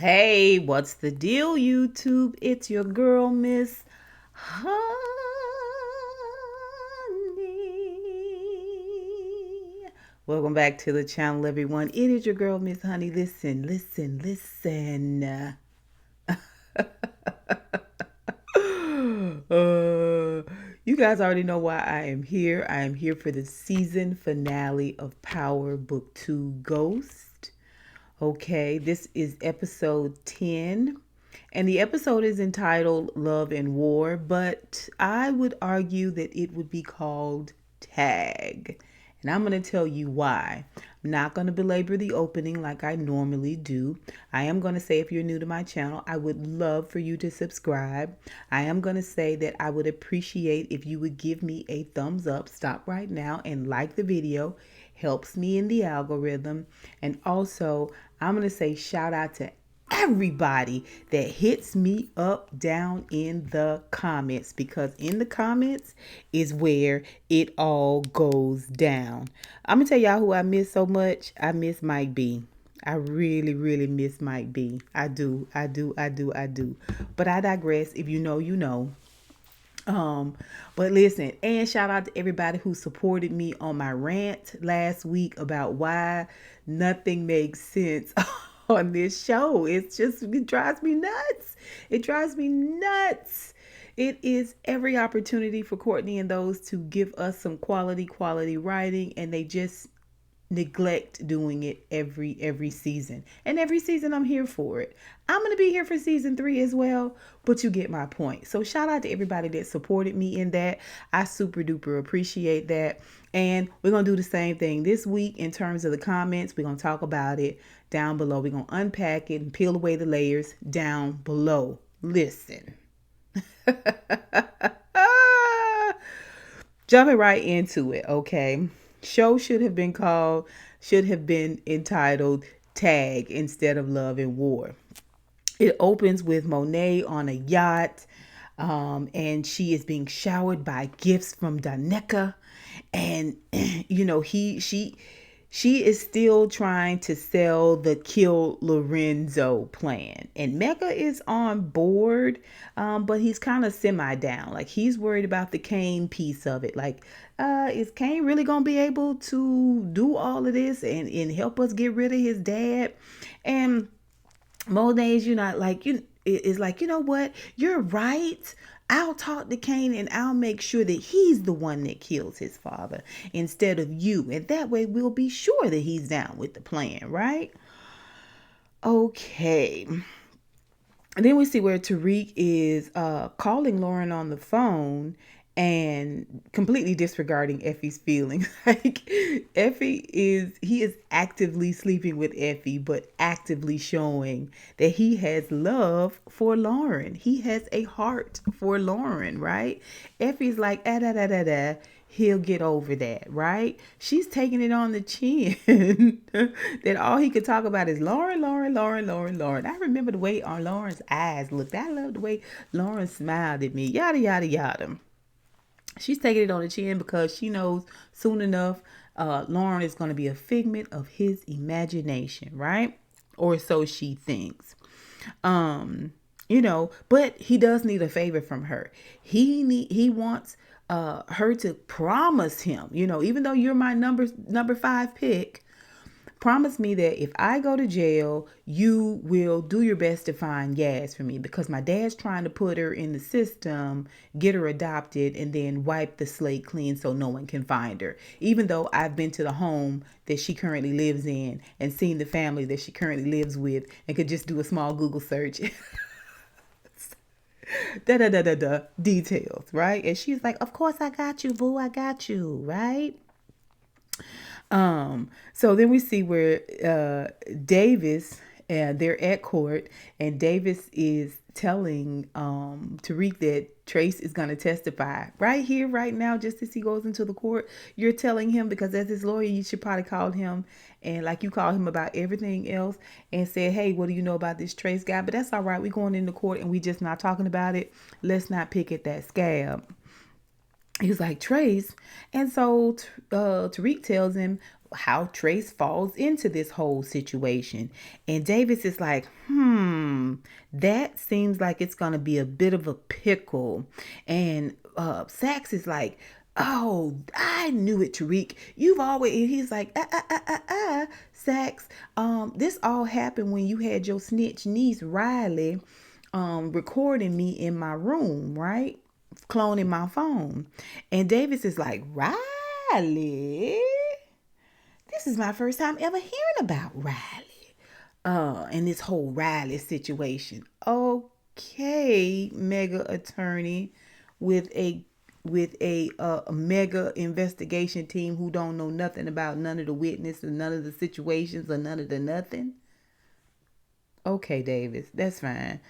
Hey, what's the deal, YouTube? It's your girl, Miss Honey. Welcome back to the channel, everyone. It is your girl, Miss Honey. Listen, listen, listen. Uh, you guys already know why I am here. I am here for the season finale of Power Book 2 Ghost. Okay, this is episode 10, and the episode is entitled Love and War, but I would argue that it would be called Tag. And I'm going to tell you why. I'm not going to belabor the opening like I normally do. I am going to say, if you're new to my channel, I would love for you to subscribe. I am going to say that I would appreciate if you would give me a thumbs up. Stop right now and like the video. Helps me in the algorithm. And also, I'm going to say shout out to everybody that hits me up down in the comments, because in the comments is where it all goes down. I'm gonna tell y'all who I miss so much. I miss Mike B. I really, really miss Mike B. I do. But I digress. If you know, you know. Um, but listen, and shout out to everybody who supported me on my rant last week about why nothing makes sense on this show. It drives me nuts. It drives me nuts. It is every opportunity for Courtney and those to give us some quality writing, and they just neglect doing it every season. And every season I'm here for it. I'm going to be here for season 3 as well, but you get my point. So shout out to everybody that supported me in that. I super duper appreciate that. And we're going to do the same thing this week in terms of the comments. We're going to talk about it down below. We're going to unpack it and peel away the layers down below. Listen. Jumping right into it, okay? Show should have been entitled Tag instead of Love and War. It opens with Monet on a yacht, and she is being showered by gifts from Danica, and she is still trying to sell the kill Lorenzo plan. And Mecca is on board, but he's kind of semi down. Like, he's worried about the Kane piece of it. Like, is Kane really going to be able to do all of this and help us get rid of his dad? And Monet's, is like, you know what? You're right. I'll talk to Kane and I'll make sure that he's the one that kills his father instead of you. And that way we'll be sure that he's down with the plan, right? Okay. And then we see where Tariq is calling Lauren on the phone and completely disregarding Effie's feelings. Like, he is actively sleeping with Effie, but actively showing that he has love for Lauren. He has a heart for Lauren, right? Effie's like, da da da da. He'll get over that, right? She's taking it on the chin that all he could talk about is Lauren. I remember the way on Lauren's eyes looked. I love the way Lauren smiled at me. Yada, yada, yada. She's taking it on the chin because she knows soon enough Lauren is going to be a figment of his imagination, right? Or so she thinks. But he does need a favor from her. He wants her to promise him, even though you're my number 5 pick, promise me that if I go to jail, you will do your best to find Yas for me, because my dad's trying to put her in the system, get her adopted, and then wipe the slate clean so no one can find her. Even though I've been to the home that she currently lives in and seen the family that she currently lives with and could just do a small Google search. Details, right? And she's like, of course I got you, boo, I got you, right? So then we see where Davis, and they're at court, and Davis is telling Tariq that Trace is going to testify right here, right now, just as he goes into the court. You're telling him because as his lawyer, you should probably call him, and like you call him about everything else, and say, hey, what do you know about this Trace guy? But that's all right. We're going into court and we just not talking about it. Let's not pick at that scab. He was like, Trace. And so Tariq tells him, how Trace falls into this whole situation. And Davis is like, that seems like it's going to be a bit of a pickle. And Sax is like, oh, I knew it, Tariq. You've always, and he's like, Sax, this all happened when you had your snitch niece, Riley, recording me in my room, right? Cloning my phone. And Davis is like, Riley? This is my first time ever hearing about Riley. And this whole Riley situation. Okay, mega attorney with a mega investigation team who don't know nothing about none of the witnesses, none of the situations, or none of the nothing. Okay, Davis, that's fine.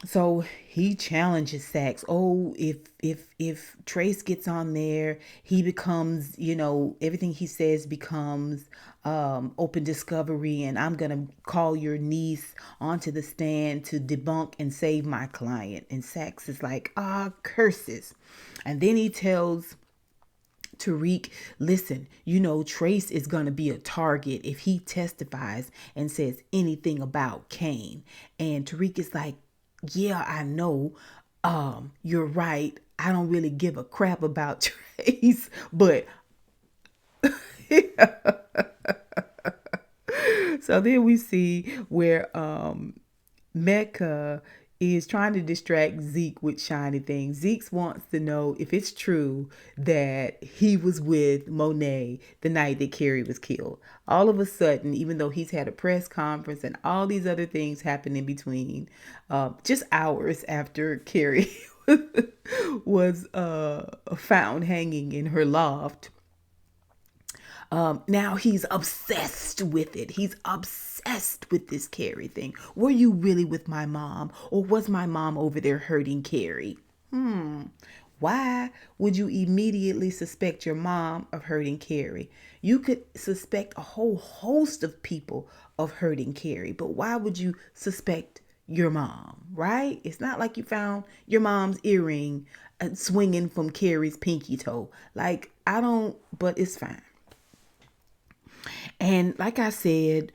So he challenges Sax. Oh, if Trace gets on there, he becomes, everything he says becomes open discovery, and I'm gonna call your niece onto the stand to debunk and save my client. And Sax is like, curses. And then he tells Tariq, listen, Trace is going to be a target if he testifies and says anything about Kane. And Tariq is like, yeah, I know. You're right. I don't really give a crap about Trace, but so then we see where Mecca is trying to distract Zeke with shiny things. Zeke wants to know if it's true that he was with Monet the night that Carrie was killed. All of a sudden, even though he's had a press conference and all these other things happen in between, just hours after Carrie was found hanging in her loft, now he's obsessed with it. He's obsessed with this Carrie thing. Were you really with my mom, or was my mom over there hurting Carrie? Why would you immediately suspect your mom of hurting Carrie? You could suspect a whole host of people of hurting Carrie, but why would you suspect your mom, right? It's not like you found your mom's earring swinging from Carrie's pinky toe. Like, but it's fine. And like I said,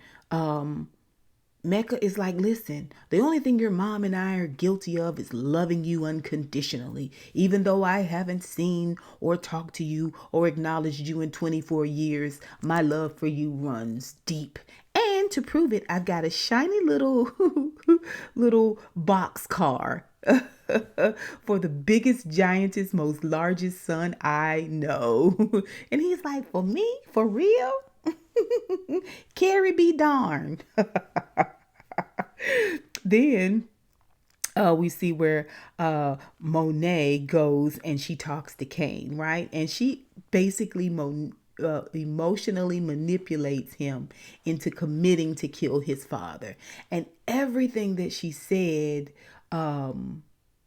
Mecca is like, listen, the only thing your mom and I are guilty of is loving you unconditionally. Even though I haven't seen or talked to you or acknowledged you in 24 years, my love for you runs deep. And to prove it, I've got a shiny little little box car for the biggest, giantest, most largest son I know. And he's like, for me? For real? Carrie be darned. Then we see where Monet goes and she talks to Kane, right? And she basically emotionally manipulates him into committing to kill his father. And everything that she said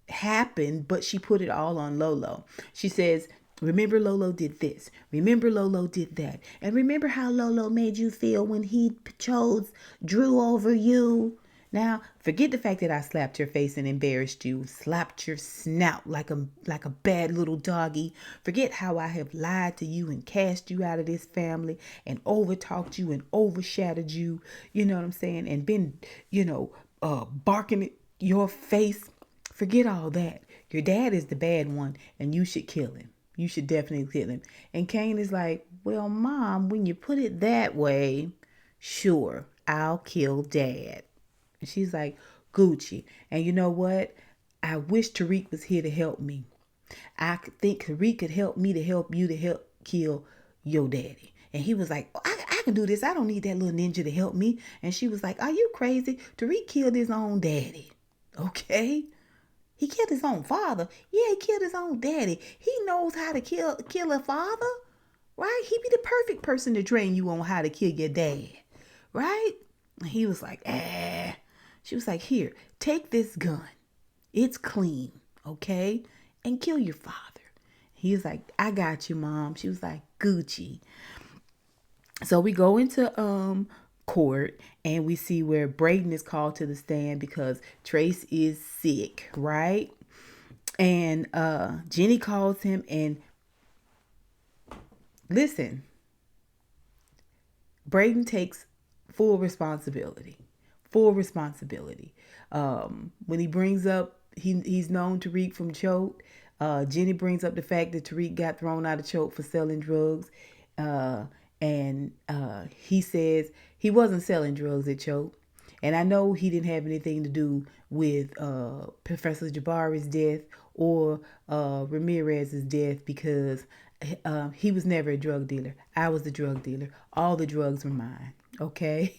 happened, but she put it all on Lolo. She says, remember Lolo did this. Remember Lolo did that. And remember how Lolo made you feel when he chose Drew over you. Now, forget the fact that I slapped your face and embarrassed you, slapped your snout like a bad little doggy. Forget how I have lied to you and cast you out of this family and overtalked you and overshadowed you, you know what I'm saying? And been, barking at your face. Forget all that. Your dad is the bad one and you should kill him. You should definitely kill him. And Kane is like, well, Mom, when you put it that way, sure, I'll kill Dad. And she's like, Gucci. And you know what? I wish Tariq was here to help me. I think Tariq could help me to help you to help kill your daddy. And he was like, I can do this. I don't need that little ninja to help me. And she was like, are you crazy? Tariq killed his own daddy. Okay? He killed his own father. Yeah, he killed his own daddy. He knows how to kill a father. Right? He'd be the perfect person to train you on how to kill your dad. Right? And he was like, She was like, here, take this gun. It's clean, okay? And kill your father. He was like, I got you, Mom. She was like, Gucci. So we go into court and we see where Braden is called to the stand because Trace is sick, right? And Jenny calls him and listen, Braden takes full responsibility. Full responsibility. When he brings up, he's known Tariq from Choke. Jenny brings up the fact that Tariq got thrown out of Choke for selling drugs. Uh, and he says he wasn't selling drugs at Choke. And I know he didn't have anything to do with Professor Jabari's death or Ramirez's death because he was never a drug dealer. I was the drug dealer. All the drugs were mine. Okay.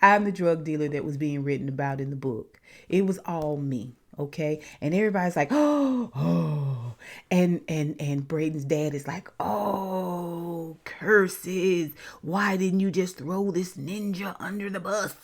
I'm the drug dealer that was being written about in the book. It was all me. Okay. And everybody's like, oh. And Braden's dad is like, oh, curses. Why didn't you just throw this ninja under the bus?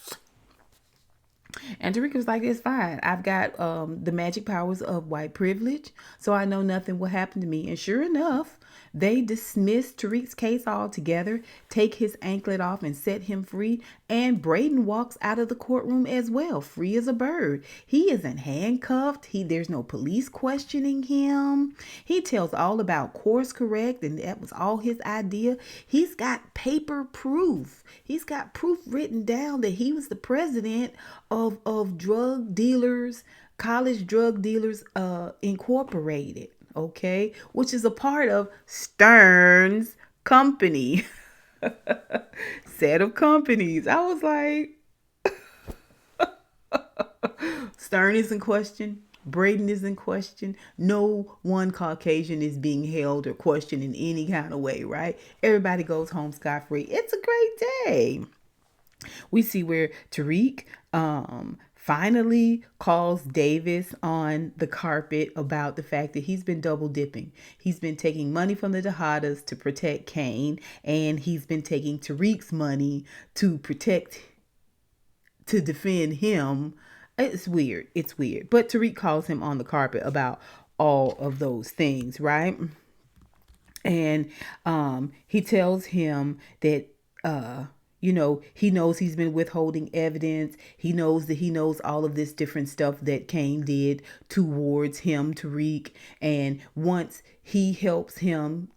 And Tariq was like, it's fine. I've got the magic powers of white privilege, so I know nothing will happen to me. And sure enough, they dismiss Tariq's case altogether, take his anklet off and set him free. And Braden walks out of the courtroom as well, free as a bird. He isn't handcuffed. There's no police questioning him. He tells all about course correct, and that was all his idea. He's got paper proof. He's got proof written down that he was the president of drug dealers, college drug dealers incorporated, okay, which is a part of Stern's company. Set of companies. I was like, Stern is in question. Braden is in question. No one Caucasian is being held or questioned in any kind of way, right? Everybody goes home scot-free. It's a great day. We see where Tariq finally calls Davis on the carpet about the fact that he's been double dipping. He's been taking money from the Tejadas to protect Kane, and he's been taking Tariq's money to defend him. It's weird. It's weird. But Tariq calls him on the carpet about all of those things, right? And he tells him that he knows he's been withholding evidence. He knows that he knows all of this different stuff that Kane did towards him, Tariq. And once he helps him,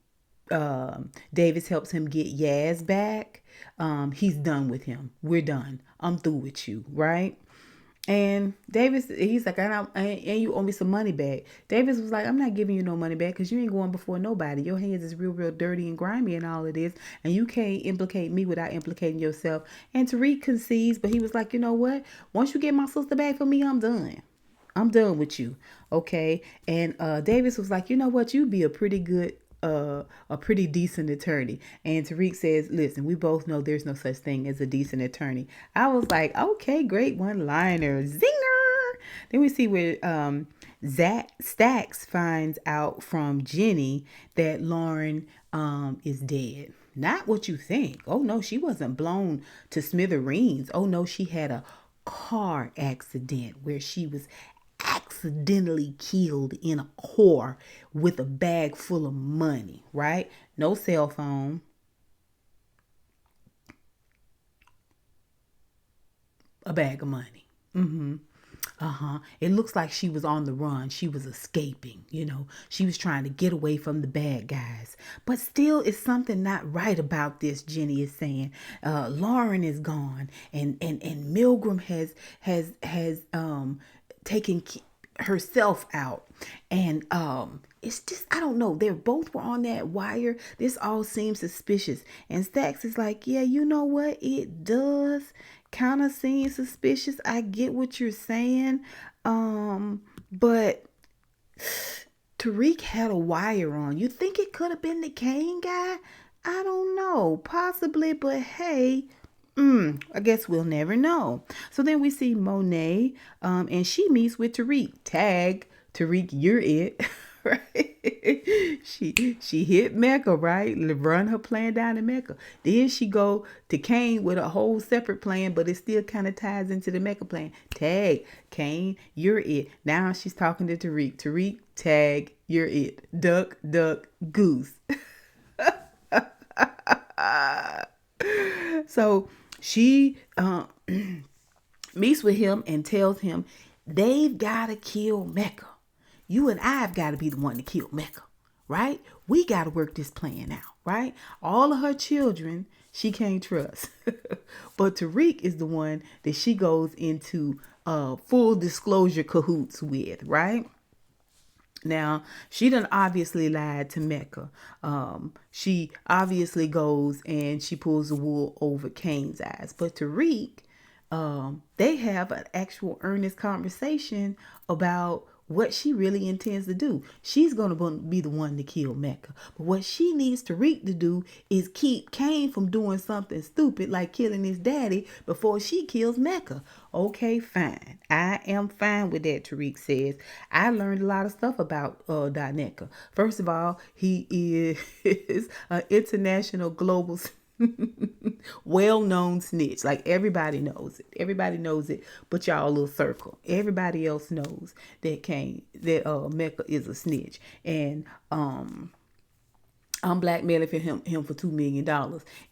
Davis helps him get Yas back, he's done with him. We're done. I'm through with you, right? And Davis, he's like, and you owe me some money back. Davis was like, I'm not giving you no money back because you ain't going before nobody. Your hands is real, real dirty and grimy and all of this. And you can't implicate me without implicating yourself. And Tariq concedes, but he was like, you know what? Once you get my sister back for me, I'm done. I'm done with you. Okay. And Davis was like, you know what? You'd be a pretty decent attorney. And Tariq says, listen, we both know there's no such thing as a decent attorney. I was like, okay, great one-liner. Zinger. Then we see where Stacks finds out from Jenny that Lauren is dead. Not what you think. Oh no, she wasn't blown to smithereens. Oh no, she had a car accident where she was accidentally killed in a car with a bag full of money, right? No cell phone. A bag of money. It looks like she was on the run. She was escaping, She was trying to get away from the bad guys. But still, it's something not right about this, Jenny is saying. Lauren is gone, and Milgram has taken herself out. And it's just, I don't know. They both were on that wire. This all seems suspicious. And Stacks is like, yeah, you know what? It does kind of seem suspicious. I get what you're saying. But Tariq had a wire on. You think it could have been the Kane guy? I don't know. Possibly, but hey, I guess we'll never know. So then we see Monet, and she meets with Tariq. Tag, Tariq, you're it. Right? She hit Mecca, right? Run her plan down in Mecca. Then she go to Kane with a whole separate plan, but it still kind of ties into the Mecca plan. Tag, Kane, you're it. Now she's talking to Tariq. Tariq, tag, you're it. Duck, duck, goose. So she meets with him and tells him they've got to kill Mecca. You and I have got to be the one to kill Mecca, right? We got to work this plan out. right? All of her children, she can't trust. But Tariq is the one that she goes into full disclosure cahoots with, right? Now, she done obviously lied to Mecca. She obviously goes and she pulls the wool over Kane's eyes. But Tariq, they have an actual earnest conversation about what she really intends to do. She's going to be the one to kill Mecca. But what she needs Tariq to do is keep Kane from doing something stupid like killing his daddy before she kills Mecca. Okay, fine. I am fine with that, Tariq says. I learned a lot of stuff about Dineka. First of all, he is an international global well-known snitch. Like everybody knows it. Everybody knows it, but y'all little circle. Everybody else knows that Mecca is a snitch. And I'm blackmailing him for $2 million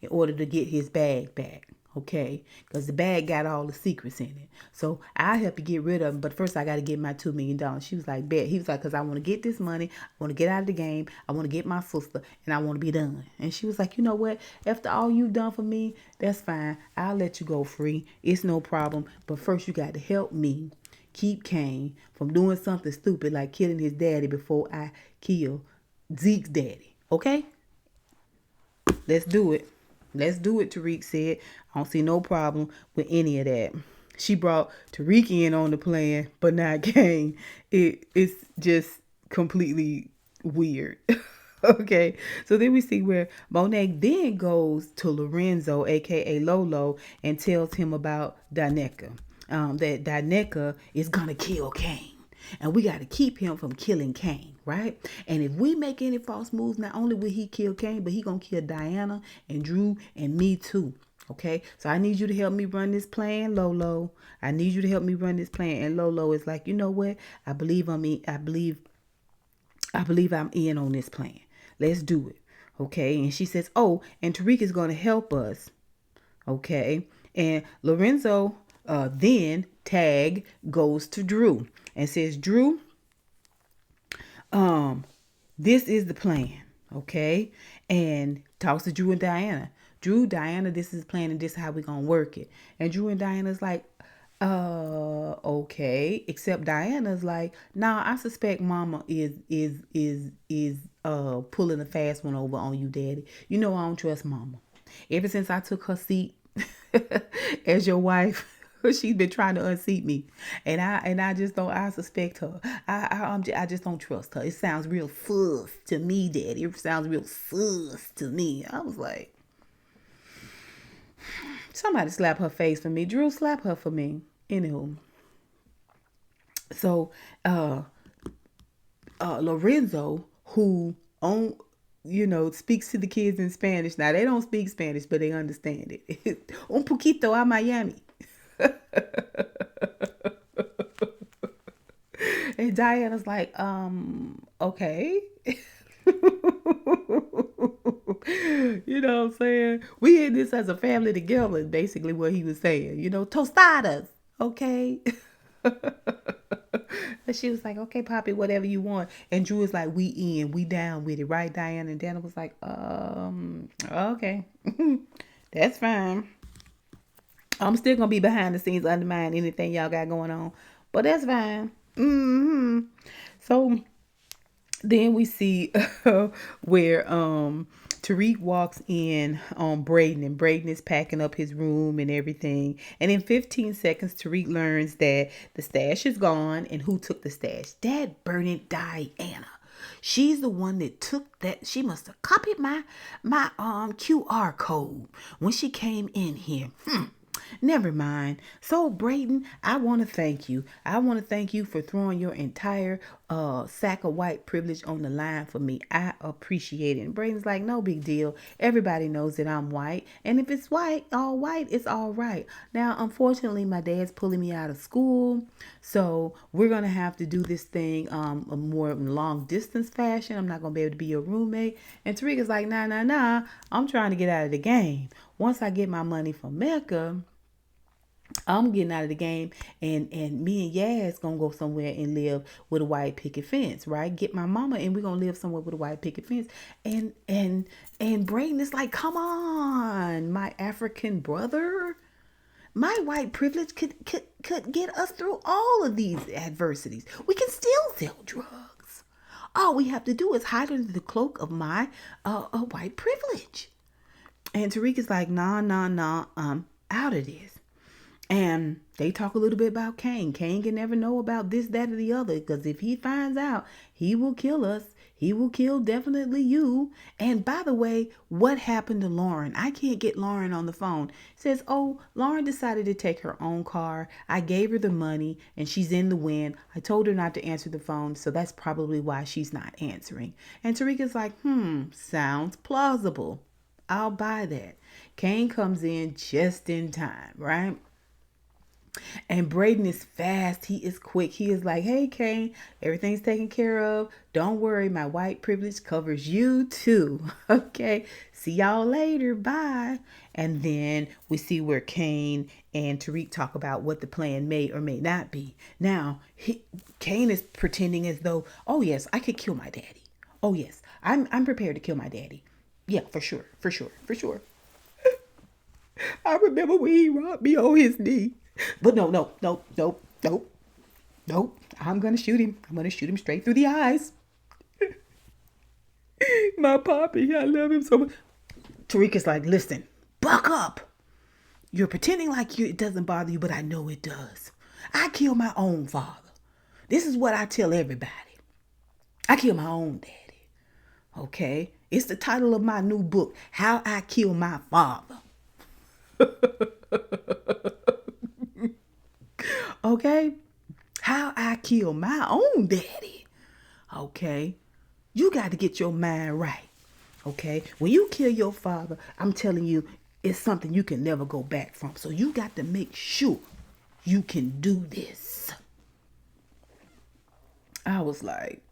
in order to get his bag back. Okay, because the bag got all the secrets in it. So I have to get rid of him, but first I got to get my $2 million. She was like, bet. He was like, because I want to get this money, I want to get out of the game, I want to get my sister, and I want to be done. And she was like, you know what? After all you've done for me, that's fine. I'll let you go free. It's no problem. But first you got to help me keep Kane from doing something stupid like killing his daddy before I kill Zeke's daddy. Okay? Let's do it. Let's do it, Tariq said. I don't see no problem with any of that. She brought Tariq in on the plan, but not Kane. It's just completely weird. Okay, so then we see where Monet then goes to Lorenzo, aka Lolo, and tells him about Dineka. That Dineka is gonna kill Kane. And we got to keep him from killing Kane, right? And if we make any false moves, not only will he kill Kane, but he gonna kill Diana and Drew and me too. Okay, so I need you to help me run this plan, Lolo. I need you to help me run this plan. And Lolo is like, you know what? I believe I'm in on this plan. Let's do it. Okay, and she says, oh, and Tariq is gonna help us. Okay, and Lorenzo then tag goes to Drew and says, Drew, this is the plan, okay? And talks to Drew and Diana. Drew, Diana, this is the plan and this is how we're gonna work it. And Drew and Diana's like, okay. Except Diana's like, nah, I suspect Mama is pulling a fast one over on you, Daddy. You know I don't trust Mama. Ever since I took her seat as your wife, she's been trying to unseat me, and I just don't. I suspect her. I just don't trust her. It sounds real sus to me, Daddy. It sounds real sus to me. I was like, somebody slap her face for me. Drew, slap her for me. Anywho, so Lorenzo, who speaks to the kids in Spanish. Now they don't speak Spanish, but they understand it. Un poquito a Miami. And Diana's like, okay. You know what I'm saying? We in this as a family together, is basically what he was saying. Tostadas, okay? But she was like, okay, Poppy, whatever you want. And Drew was like, we down with it, right, Diana? And Diana was like, okay. That's fine. I'm still gonna be behind the scenes, undermine anything y'all got going on, but that's fine. So then we see where Tariq walks in on Braden, and Braden is packing up his room and everything. And in 15 seconds, Tariq learns that the stash is gone, and who took the stash? That burning Diana. She's the one that took that. She must have copied my QR code when she came in here. Never mind. So, Braden, I want to thank you. I want to thank you for throwing your entire sack of white privilege on the line for me. I appreciate it. And Braden's like, no big deal. Everybody knows that I'm white. And if it's white, it's all right. Now, unfortunately, my dad's pulling me out of school. So, we're going to have to do this thing a more long distance fashion. I'm not going to be able to be your roommate. And Tariq is like, nah. I'm trying to get out of the game. Once I get my money from Mecca, I'm getting out of the game, and me and Yas gonna go somewhere and live with a white picket fence, right? Get my mama, and we're gonna live somewhere with a white picket fence. And Braden is like, come on, my African brother. My white privilege could get us through all of these adversities. We can still sell drugs. All we have to do is hide under the cloak of my white privilege. And Tariq is like, nah, nah, nah, I'm out of this. And they talk a little bit about Kane. Kane can never know about this, that, or the other. Because if he finds out, he will kill us. He will kill definitely you. And by the way, what happened to Lauren? I can't get Lauren on the phone. Says, oh, Lauren decided to take her own car. I gave her the money and she's in the wind. I told her not to answer the phone. So that's probably why she's not answering. And Tariq is like, sounds plausible. I'll buy that. Kane comes in just in time, right? And Braden is fast. He is quick. He is like, hey, Kane, everything's taken care of. Don't worry. My white privilege covers you too. Okay. See y'all later. Bye. And then we see where Kane and Tariq talk about what the plan may or may not be. Now, Kane is pretending as though, oh, yes, I could kill my daddy. Oh, yes, I'm prepared to kill my daddy. Yeah, for sure. For sure. For sure. I remember when he robbed me on his knee. But no. I'm going to shoot him. I'm going to shoot him straight through the eyes. My poppy, I love him so much. Tariq is like, listen, buck up. You're pretending like it doesn't bother you, but I know it does. I killed my own father. This is what I tell everybody. I killed my own daddy. Okay? It's the title of my new book, How I Killed My Father. Okay? How I killed my own daddy. Okay? You got to get your mind right. Okay? When you kill your father, I'm telling you, it's something you can never go back from. So you got to make sure you can do this. I was like,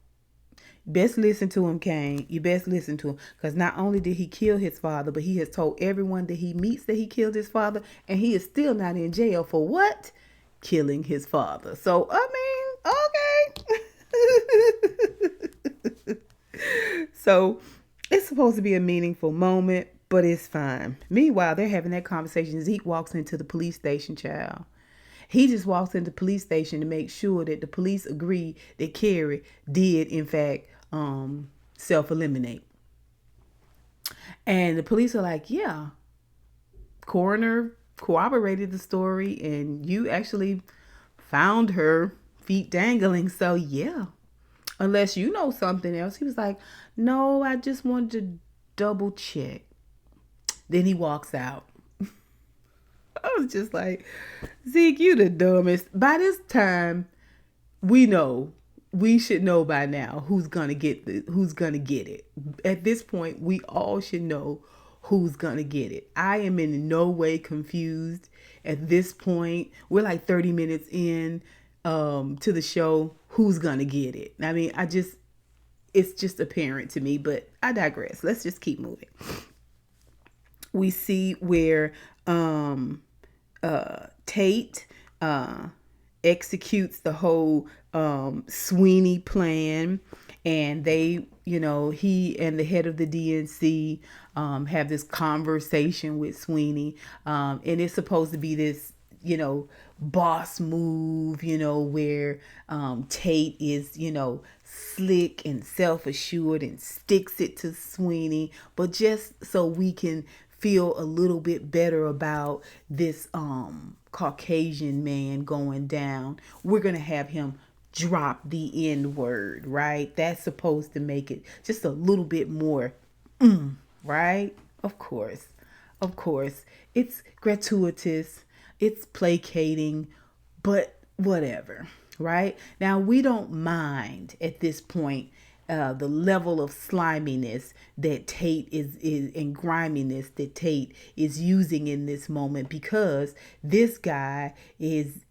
best listen to him, Kane. You best listen to him. Because not only did he kill his father, but he has told everyone that he meets that he killed his father. And he is still not in jail for what? Killing his father. So, I mean, okay. So, it's supposed to be a meaningful moment, but it's fine. Meanwhile, they're having that conversation. Zeke walks into the police station, child. He just walks into the police station to make sure that the police agree that Carrie did, in fact, self-eliminate. And the police are like, yeah, coroner corroborated the story and you actually found her feet dangling. So, yeah, unless you know something else. He was like, no, I just wanted to double check. Then he walks out. I was just like, Zeke, you the dumbest. By this time, we should know by now who's gonna get it. At this point, we all should know who's gonna get it. I am in no way confused at this point. We're like 30 minutes in to the show. Who's gonna get it? I mean, it's just apparent to me, but I digress. Let's just keep moving. We see where Tate executes the whole Sweeney plan, and they, he and the head of the DNC have this conversation with Sweeney, and it's supposed to be this, boss move, where Tate is, slick and self-assured and sticks it to Sweeney, but just so we can feel a little bit better about this Caucasian man going down, we're gonna have him drop the N word, right? That's supposed to make it just a little bit more, right? Of course, it's gratuitous, it's placating, but whatever, right? Now we don't mind at this point the level of sliminess that Tate is and griminess that Tate is using in this moment, because this guy is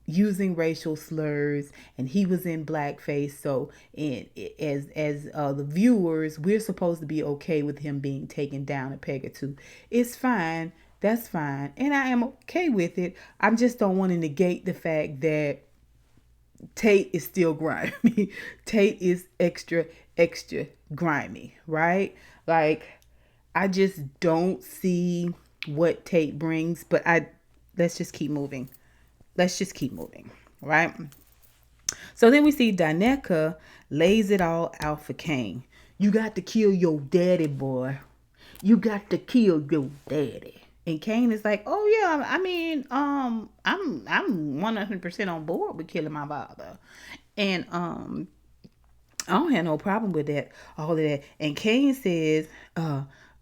using racial slurs and he was in blackface. So as the viewers, we're supposed to be okay with him being taken down a peg or two. It's fine. That's fine. And I am okay with it. I just don't want to negate the fact that Tate is still grimy. Tate is extra, extra grimy, right? Like, I just don't see what Tate brings, but let's just keep moving. Let's just keep moving, right? So then we see Danica lays it all out for Kane. You got to kill your daddy, boy. You got to kill your daddy. And Kane is like, oh yeah, I mean, I'm 100% on board with killing my father. And I don't have no problem with that, all of that. And Kane says,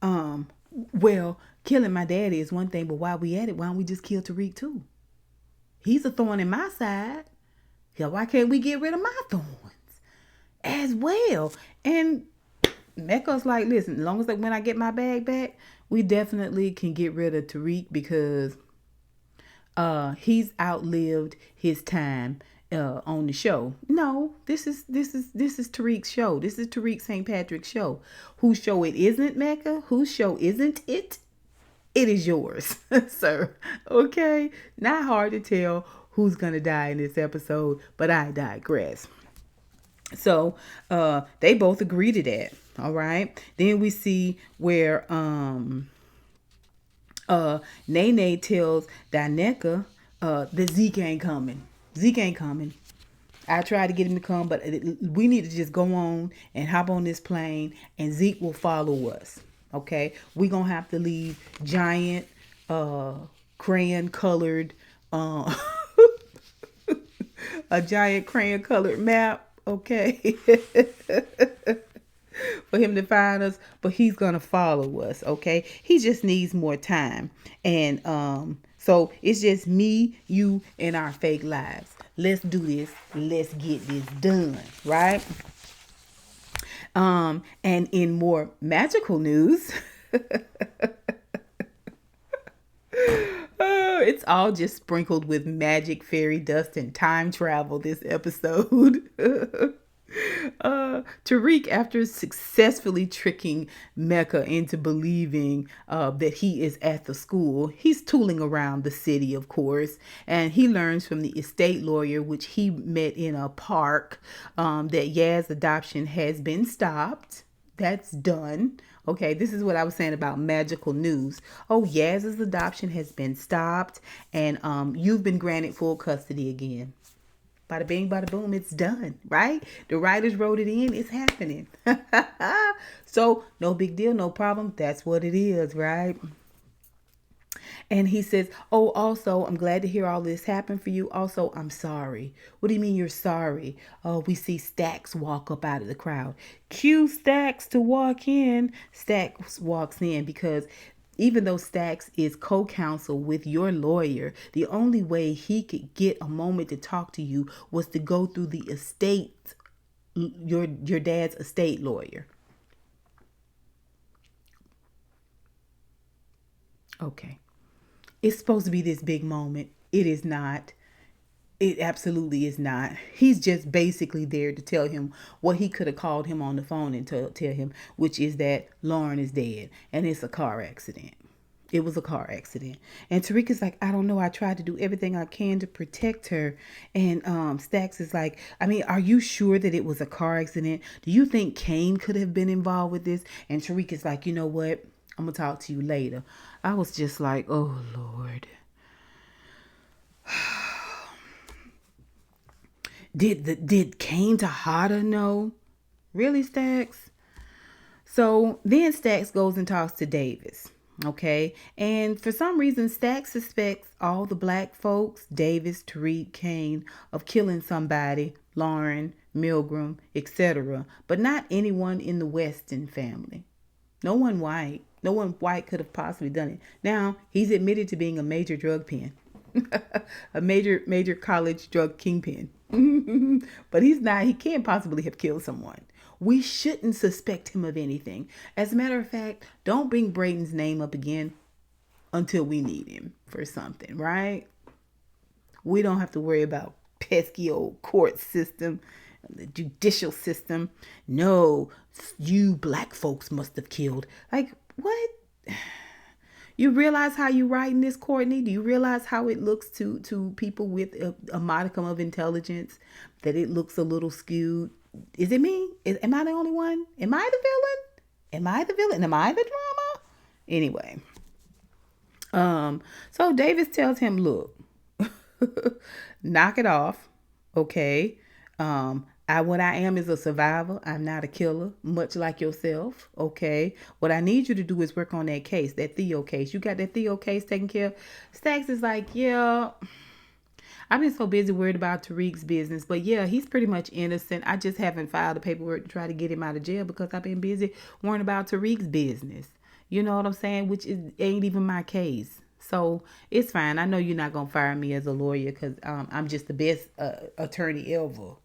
um, well, killing my daddy is one thing, but while we at it, why don't we just kill Tariq too? He's a thorn in my side. Yeah, why can't we get rid of my thorns as well? And Mecca's like, listen, as long as when I get my bag back, we definitely can get rid of Tariq because he's outlived his time on the show. No, this is Tariq's show. This is Tariq St. Patrick's show. Whose show it isn't, Mecca? Whose show isn't it? It is yours, sir. Okay? Not hard to tell who's gonna die in this episode, but I digress. So they both agree to that. All right. Then we see where Nene tells Danica that Zeke ain't coming. Zeke ain't coming. I tried to get him to come, but we need to just go on and hop on this plane, and Zeke will follow us. Okay, we gonna have to leave giant crayon colored a giant crayon colored map. Okay. For him to find us, but he's gonna follow us. Okay, he just needs more time. And so it's just me, you, and our fake lives. Let's do this. Let's get this done, right? And in more magical news, it's all just sprinkled with magic, fairy dust, and time travel this episode. Tariq, after successfully tricking Mecca into believing that he is at the school, he's tooling around the city, of course, and he learns from the estate lawyer, which he met in a park, that Yas' adoption has been stopped. That's done. Okay, this is what I was saying about magical news. Oh, Yaz's adoption has been stopped, and you've been granted full custody again. Bada bing, bada boom, it's done, right? The writers wrote it in, it's happening. So, no big deal, no problem. That's what it is, right? And he says, oh, also, I'm glad to hear all this happen for you. Also, I'm sorry. What do you mean you're sorry? Oh, we see Stacks walk up out of the crowd. Cue Stacks to walk in. Stacks walks in because even though Stacks is co-counsel with your lawyer, the only way he could get a moment to talk to you was to go through the estate, your dad's estate lawyer. Okay. It's supposed to be this big moment. It is not. It absolutely is not. He's just basically there to tell him what he could have called him on the phone and tell him, which is that Lauren is dead and it's a car accident. It was a car accident. And Tariq is like, I don't know. I tried to do everything I can to protect her. And Stacks is like, I mean, are you sure that it was a car accident? Do you think Kane could have been involved with this? And Tariq is like, you know what? I'm going to talk to you later. I was just like, oh, Lord. Did Kane Tejada know? Really, Stacks? So then Stacks goes and talks to Davis. Okay. And for some reason, Stacks suspects all the black folks, Davis, Tariq, Kane, of killing somebody, Lauren, Milgram, etc. But not anyone in the Weston family. No one white. No one white could have possibly done it. Now, he's admitted to being a major drug pen. A major college drug kingpin. But he can't possibly have killed someone. We shouldn't suspect him of anything. As a matter of fact, don't bring Brayden's name up again until we need him for something, right? We don't have to worry about pesky old court system, the judicial system. No, you black folks must have killed. Like, what? You realize how you writing this, Courtney? Do you realize how it looks to people with a modicum of intelligence? That it looks a little skewed. Is it me? Am I the only one? Am I the villain? Am I the villain? Am I the drama? Anyway, so Davis tells him, look, knock it off. Okay. What I am is a survivor. I'm not a killer, much like yourself. Okay. What I need you to do is work on that case, that Theo case. You got that Theo case taken care of? Stacks is like, yeah, I've been so busy worried about Tariq's business, but yeah, he's pretty much innocent. I just haven't filed the paperwork to try to get him out of jail because I've been busy worrying about Tariq's business. You know what I'm saying? Ain't even my case. So it's fine. I know you're not gonna fire me as a lawyer because I'm just the best attorney ever.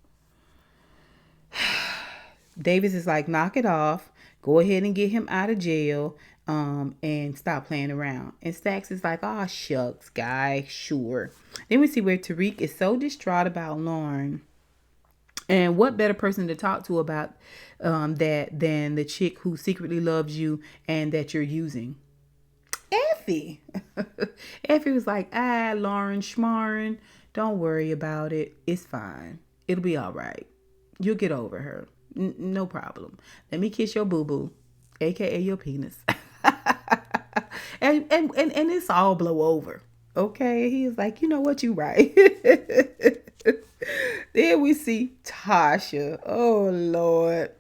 Davis is like, knock it off. Go ahead and get him out of jail. And stop playing around. And Stacks is like, oh shucks, guy, sure. Then we see where Tariq is so distraught about Lauren. And what better person to talk to about that than the chick who secretly loves you and that you're using? Effie. Effie was like, Lauren Schmarrin, don't worry about it. It's fine. It'll be all right. You'll get over her. No problem. Let me kiss your boo-boo, aka your penis. and it's all blow over. Okay. He is like, you know what, you right. Then we see Tasha. Oh Lord.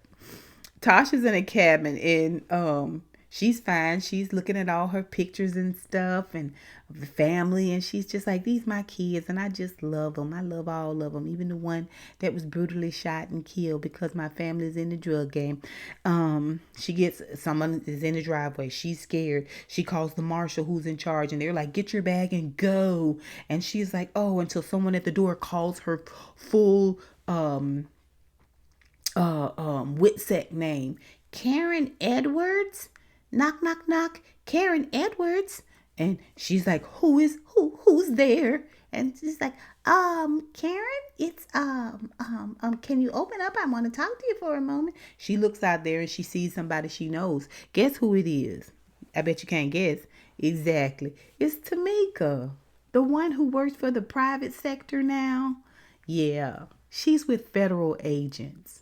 Tasha's in a cabin and she's fine. She's looking at all her pictures and stuff and of the family, and she's just like, these my kids and I just love them. I love all of them, even the one that was brutally shot and killed because my family's in the drug game. She gets, someone is in the driveway. She's scared. She calls the marshal who's in charge and they're like, get your bag and go. And she's like, oh, until someone at the door calls her full Witsec name. Karen Edwards? Knock, knock, knock. Karen Edwards. And she's like, who's there? And she's like, Karen, it's, can you open up? I want to talk to you for a moment. She looks out there and she sees somebody she knows. Guess who it is? I bet you can't guess. Exactly. It's Tamika, the one who works for the private sector now. Yeah, she's with federal agents.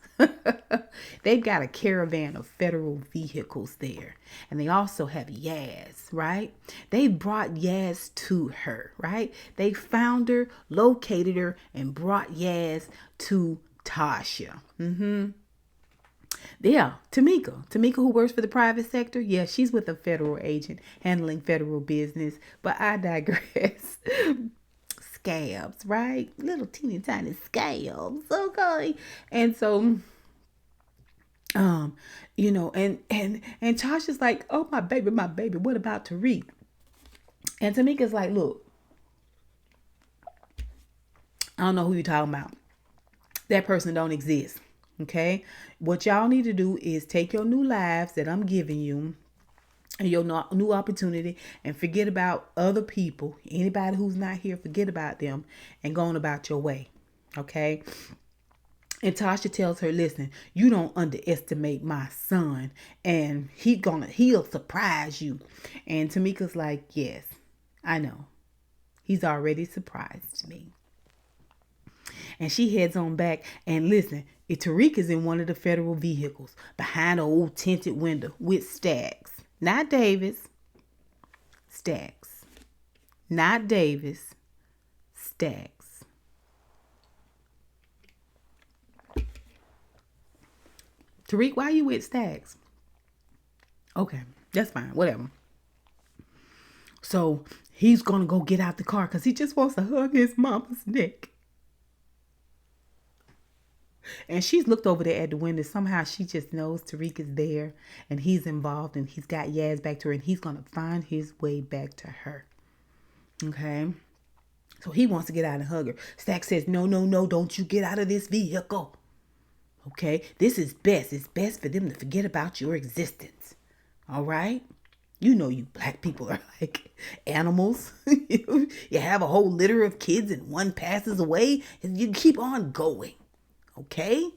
They've got a caravan of federal vehicles there. And they also have Yas, right? They brought Yas to her, right? They found her, located her, and brought Yas to Tasha. Yeah, Tamika who works for the private sector. Yeah, she's with a federal agent handling federal business. But I digress. Scabs, right? Little teeny tiny scabs. Okay. And so and Tasha's like, oh my baby, what about Tariq? And Tamika's like, look, I don't know who you're talking about. That person don't exist. Okay. What y'all need to do is take your new lives that I'm giving you and your new opportunity and forget about other people. Anybody who's not here, forget about them and go on about your way. Okay. And Tasha tells her, listen, you don't underestimate my son and he'll surprise you. And Tamika's like, yes, I know. He's already surprised me. And she heads on back and listen, Tariq is in one of the federal vehicles behind an old tinted window with Stacks. Not Davis. Stacks. Not Davis. Stacks. Tariq, why are you with Stacks? Okay, that's fine. Whatever. So he's going to go get out the car because he just wants to hug his mama's neck. And she's looked over there at the window. Somehow she just knows Tariq is there and he's involved and he's got Yas back to her and he's going to find his way back to her. Okay. So he wants to get out and hug her. Stack says, no, don't you get out of this vehicle. Okay. This is best. It's best for them to forget about your existence. All right. You know, you black people are like animals. You have a whole litter of kids and one passes away and you keep on going. Okay.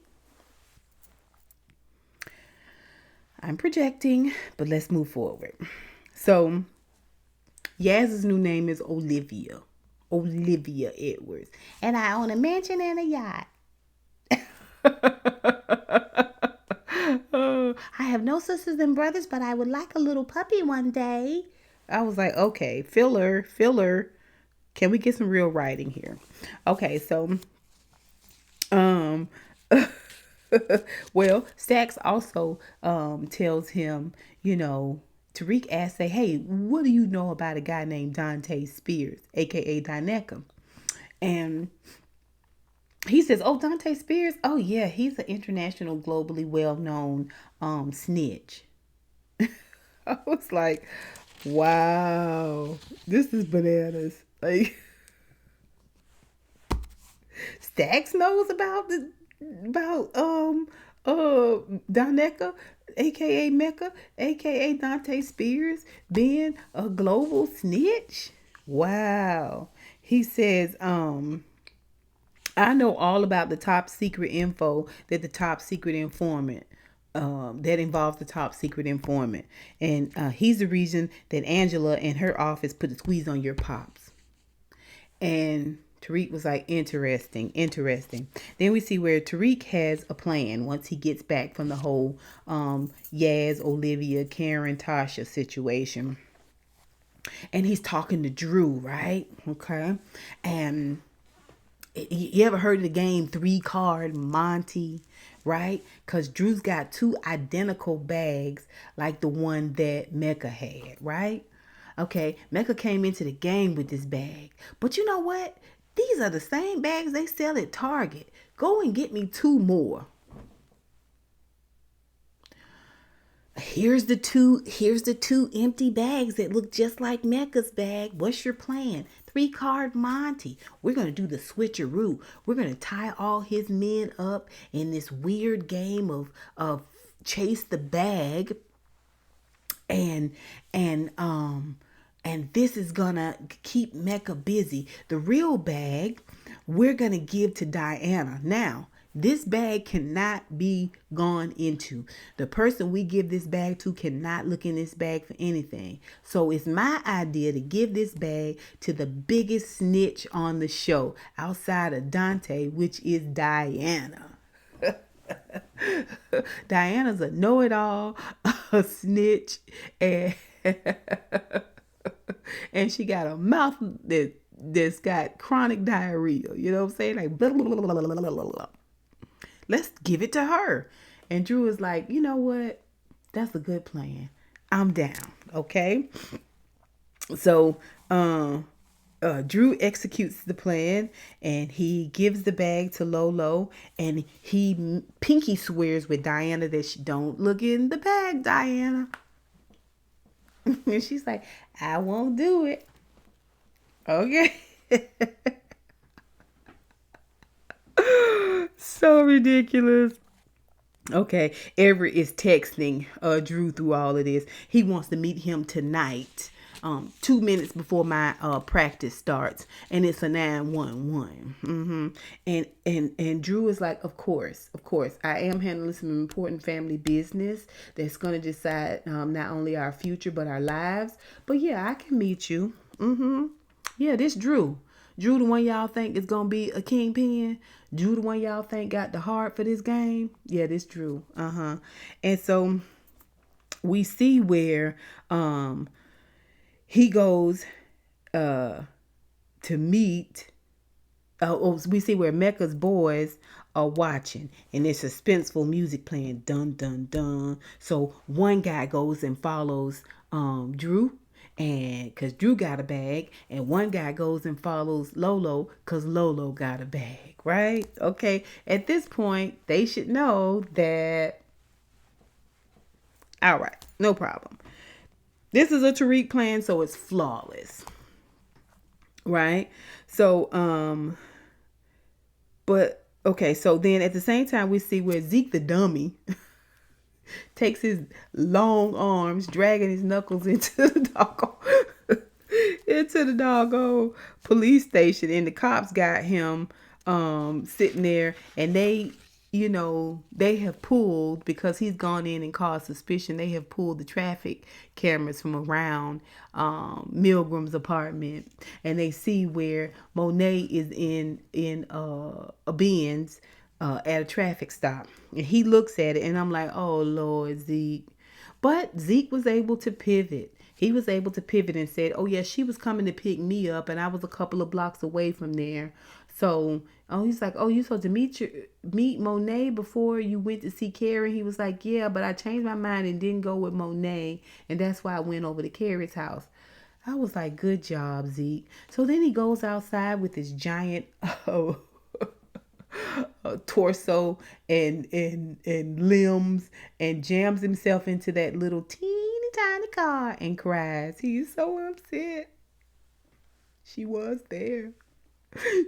I'm projecting, but let's move forward. So Yaz's new name is Olivia. Olivia Edwards. And I own a mansion and a yacht. I have no sisters and brothers, but I would like a little puppy one day. I was like, okay, filler. Can we get some real writing here? Okay, so um well, Stacks also tells him, Tariq asks, say, hey, what do you know about a guy named Dante Spears, aka Dyneka? And he says, oh, Dante Spears? Oh, yeah, he's an international, globally well-known snitch. I was like, wow, this is bananas. Like, Stacks knows about Dyneka, aka Mecca, aka Dante Spears, being a global snitch. Wow. He says, I know all about the top secret info that the top secret informant that involves the top secret informant. And he's the reason that Angela and her office put a squeeze on your pops. And Tariq was like, interesting. Then we see where Tariq has a plan once he gets back from the whole Yaz, Olivia, Karen, Tasha situation. And he's talking to Drew, right? Okay. And you ever heard of the game 3-card Monty, right? Because Drew's got 2 identical bags like the one that Mecca had, right? Okay, Mecca came into the game with this bag. But you know what? These are the same bags they sell at Target. Go and get me 2 more. Here's the two empty bags that look just like Mecca's bag. What's your plan? 3-card Monty. We're going to do the switcheroo. We're going to tie all his men up in this weird game of chase the bag. And this is going to keep Mecca busy. The real bag we're going to give to Diana. Now, this bag cannot be gone into. The person we give this bag to cannot look in this bag for anything. So it's my idea to give this bag to the biggest snitch on the show outside of Dante, which is Diana. Diana's a know-it-all, a snitch, and and she got a mouth that's got chronic diarrhea. You know what I'm saying? Like blah, blah, blah, blah, blah, blah, blah. Let's give it to her. And Drew is like, you know what? That's a good plan. I'm down. Okay. So Drew executes the plan and he gives the bag to Lolo and he pinky swears with Diana that she don't look in the bag, Diana. And she's like, I won't do it. Okay. So ridiculous. Okay, Everett is texting Drew through all of this. He wants to meet him tonight, 2 minutes before my practice starts, and it's a 911. And Drew is like, of course, I am handling some important family business that's going to decide not only our future but our lives. But yeah, I can meet you. Yeah, this Drew, the one y'all think is gonna be a kingpin. Drew, the one y'all think got the heart for this game. Yeah, this Drew. And so we see where he goes to meet. We see where Mecca's boys are watching, and there's suspenseful music playing. Dun dun dun. So one guy goes and follows Drew. And because Drew got a bag, and one guy goes and follows Lolo because Lolo got a bag, right? Okay, at this point, they should know that, all right, no problem. This is a Tariq plan, so it's flawless, right? So, but, okay, so then at the same time, we see where Zeke the dummy takes his long arms, dragging his knuckles into the doggone police station, and the cops got him sitting there, and they, they have pulled, because he's gone in and caused suspicion, they have pulled the traffic cameras from around Milgram's apartment, and they see where Monet is in a Benz at a traffic stop. And he looks at it, and I'm like, oh, Lord, Zeke. But Zeke was able to pivot. He was able to pivot and said, oh, yeah, she was coming to pick me up, and I was a couple of blocks away from there. So, he's like, oh, you supposed to meet Monet before you went to see Carrie? He was like, yeah, but I changed my mind and didn't go with Monet, and that's why I went over to Carrie's house. I was like, good job, Zeke. So then he goes outside with this giant torso and limbs, and jams himself into that little teeny tiny car and cries. He's so upset. She was there.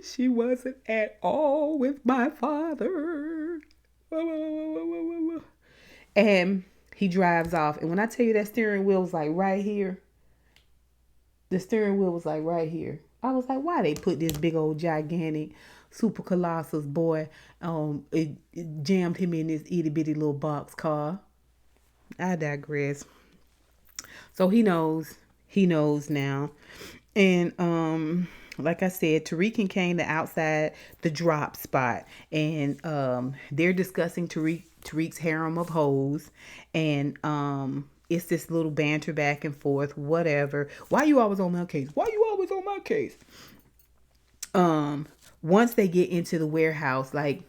She wasn't at all with my father. And he drives off. And when I tell you that steering wheel was like right here, the steering wheel was like right here. I was like, why they put this big old gigantic super colossus boy, it jammed him in this itty bitty little box car. I digress. So he knows now. And like I said, Tariq and Kane are outside the drop spot, and they're discussing Tariq's harem of hoes, and it's this little banter back and forth, whatever. Why you always on my case? Why you always on my case? Once they get into the warehouse, like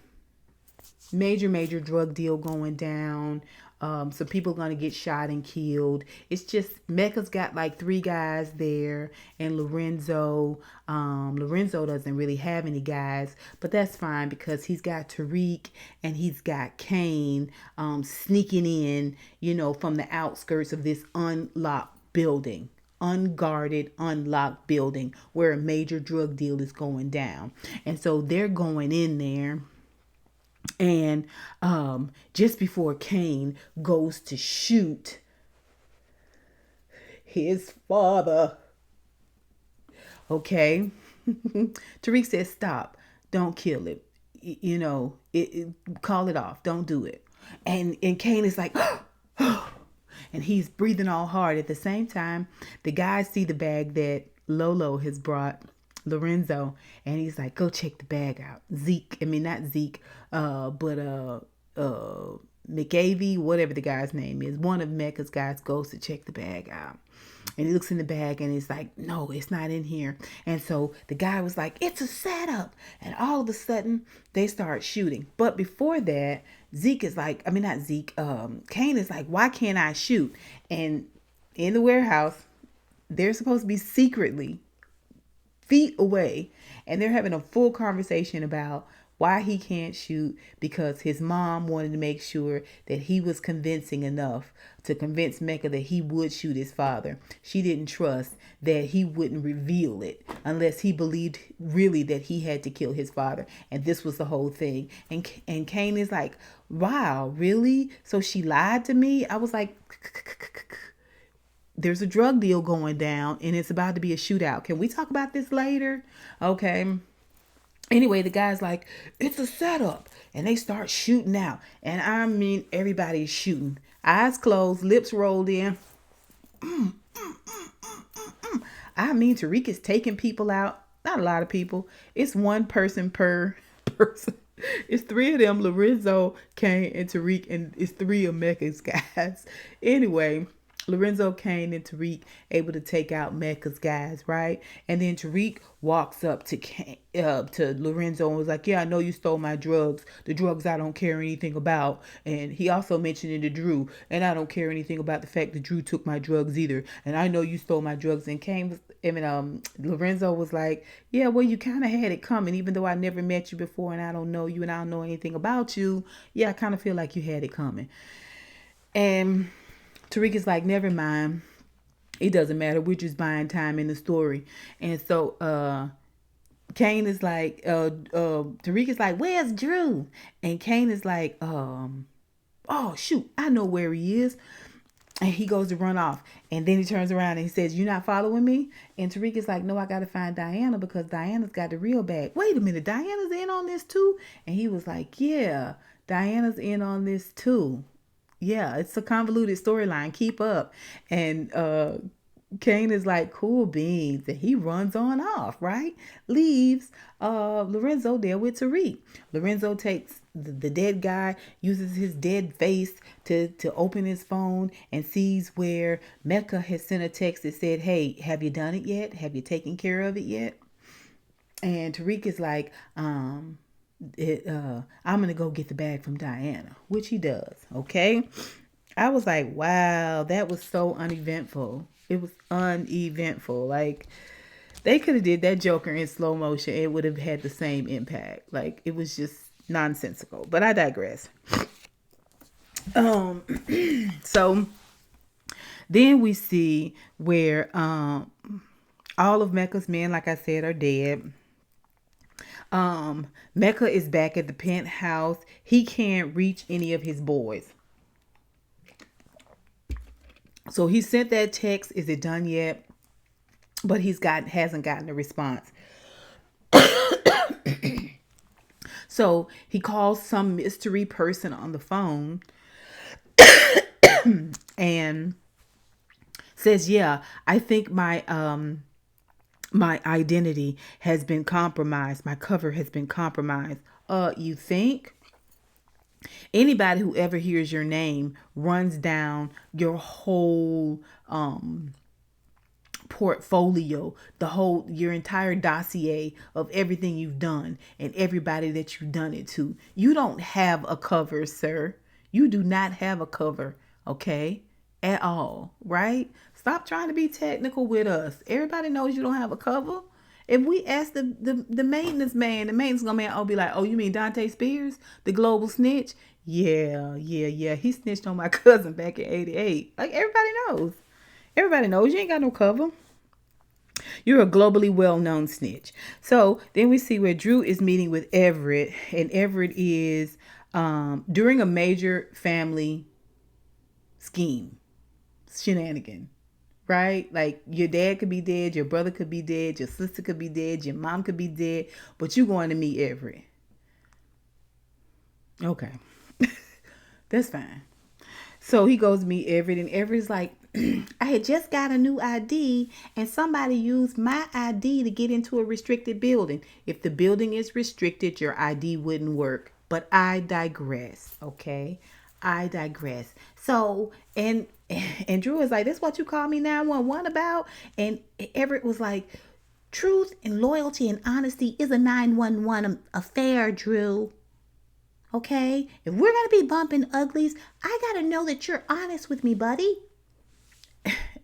major drug deal going down. Some people are going to get shot and killed. It's just Mecca's got like 3 guys there, and Lorenzo doesn't really have any guys, but that's fine because he's got Tariq and he's got Kane sneaking in, from the outskirts of this unguarded, unlocked building where a major drug deal is going down. And so they're going in there. And just before Kane goes to shoot his father, okay, Tariq says, stop, don't kill it. Call it off. Don't do it. And Kane is like, and he's breathing all hard. At the same time, the guys see the bag that Lolo has brought Lorenzo, and he's like, go check the bag out. Not Zeke, but McAvey, whatever the guy's name is, one of Mecca's guys goes to check the bag out. And he looks in the bag and he's like, no, it's not in here. And so the guy was like, it's a setup. And all of a sudden they start shooting. But before that, Kane is like, why can't I shoot? And in the warehouse, they're supposed to be secretly feet away, and they're having a full conversation about why he can't shoot, because his mom wanted to make sure that he was convincing enough to convince Mecca that he would shoot his father. She didn't trust that he wouldn't reveal it unless he believed really that he had to kill his father, and this was the whole thing. And Kane is like, wow, really? So she lied to me? I was like, there's a drug deal going down and it's about to be a shootout. Can we talk about this later? Okay. Anyway, the guy's like, it's a setup. And they start shooting out. And I mean, everybody's shooting. Eyes closed, lips rolled in. I mean, Tariq is taking people out. Not a lot of people. It's one person per person. It's 3 of them, Lorenzo, Kane, and Tariq. And it's 3 of Mecca's guys. Anyway, Lorenzo, Kane, and Tariq able to take out Mecca's guys, right? And then Tariq walks up to Lorenzo and was like, yeah, I know you stole my drugs. The drugs I don't care anything about. And he also mentioned it to Drew, and I don't care anything about the fact that Drew took my drugs either. And I know you stole my drugs. And Lorenzo was like, yeah, well, you kind of had it coming, even though I never met you before and I don't know you and I don't know anything about you. Yeah, I kind of feel like you had it coming. And Tariq is like, never mind. It doesn't matter. We're just buying time in the story. And so Kane is like, Tariq is like, where's Drew? And Kane is like, oh, shoot, I know where he is. And he goes to run off. And then he turns around and he says, you're not following me? And Tariq is like, no, I got to find Diana because Diana's got the real bag. Wait a minute, Diana's in on this too? And he was like, yeah, Diana's in on this too. Yeah, it's a convoluted storyline. Keep up. And Kane is like, cool beans. And he runs on off, right? Leaves Lorenzo there with Tariq. Lorenzo takes the dead guy, uses his dead face to open his phone and sees where Mecca has sent a text that said, hey, have you done it yet? Have you taken care of it yet? And Tariq is like, I'm gonna go get the bag from Diana, which he does. Okay. I was like, wow, that was so uneventful. It was uneventful. Like they could have did that Joker in slow motion. It would have had the same impact. Like it was just nonsensical. But I digress. Um, so then we see where all of Mecca's men, like I said, are dead. Mecca is back at the penthouse. He can't reach any of his boys. So he sent that text, is it done yet? But hasn't gotten a response. So he calls some mystery person on the phone and says, yeah, I think my identity has been compromised. My cover has been compromised. You think? Anybody who ever hears your name runs down your whole portfolio, your entire dossier of everything you've done and everybody that you've done it to. You don't have a cover, sir. You do not have a cover, okay? At all, right? Stop trying to be technical with us. Everybody knows you don't have a cover. If we ask the maintenance man, the maintenance man will be like, oh, you mean Dante Spears, the global snitch? Yeah. He snitched on my cousin back in 88. Like everybody knows. Everybody knows you ain't got no cover. You're a globally well-known snitch. So then we see where Drew is meeting with Everett, and Everett is during a major family scheme, shenanigan, right? Like your dad could be dead, your brother could be dead, your sister could be dead, your mom could be dead, but you're going to meet Everett. Okay, that's fine. So he goes to meet Everett, and Everett's like, I had just got a new ID, and somebody used my ID to get into a restricted building. If the building is restricted, your ID wouldn't work. But I digress, okay? I digress. So, and Drew is like, this what you call me 911 about? And Everett was like, truth and loyalty and honesty is a 911 affair, Drew. Okay? If we're going to be bumping uglies, I got to know that you're honest with me, buddy.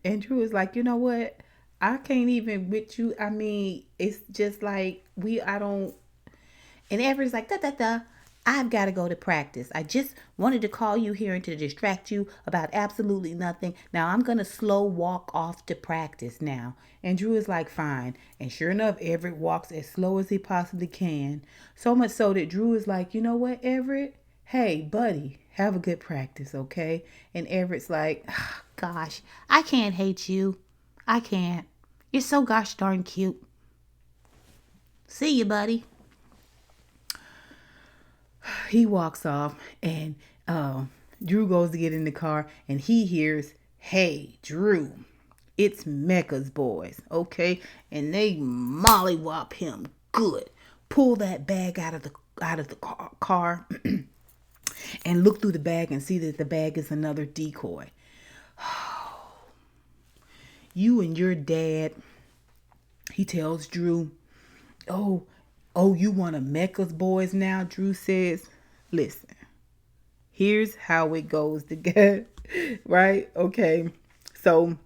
And Drew is like, you know what? I can't even with you. I mean, it's just like I don't. And Everett's like, I've got to go to practice. I just wanted to call you here and to distract you about absolutely nothing. Now I'm going to slow walk off to practice now. And Drew is like, fine. And sure enough, Everett walks as slow as he possibly can. So much so that Drew is like, you know what, Everett? Hey, buddy, have a good practice, okay? And Everett's like, oh, gosh, I can't hate you. I can't. You're so gosh darn cute. See you, buddy. He walks off, and Drew goes to get in the car, and he hears, hey, Drew, it's Mecca's boys, okay? And they mollywop him good. Pull that bag out of the car and look through the bag and see that the bag is another decoy. You and your dad, he tells Drew, oh, you one of Mecca's boys now? Drew says, listen, here's how it goes together, right? Okay, so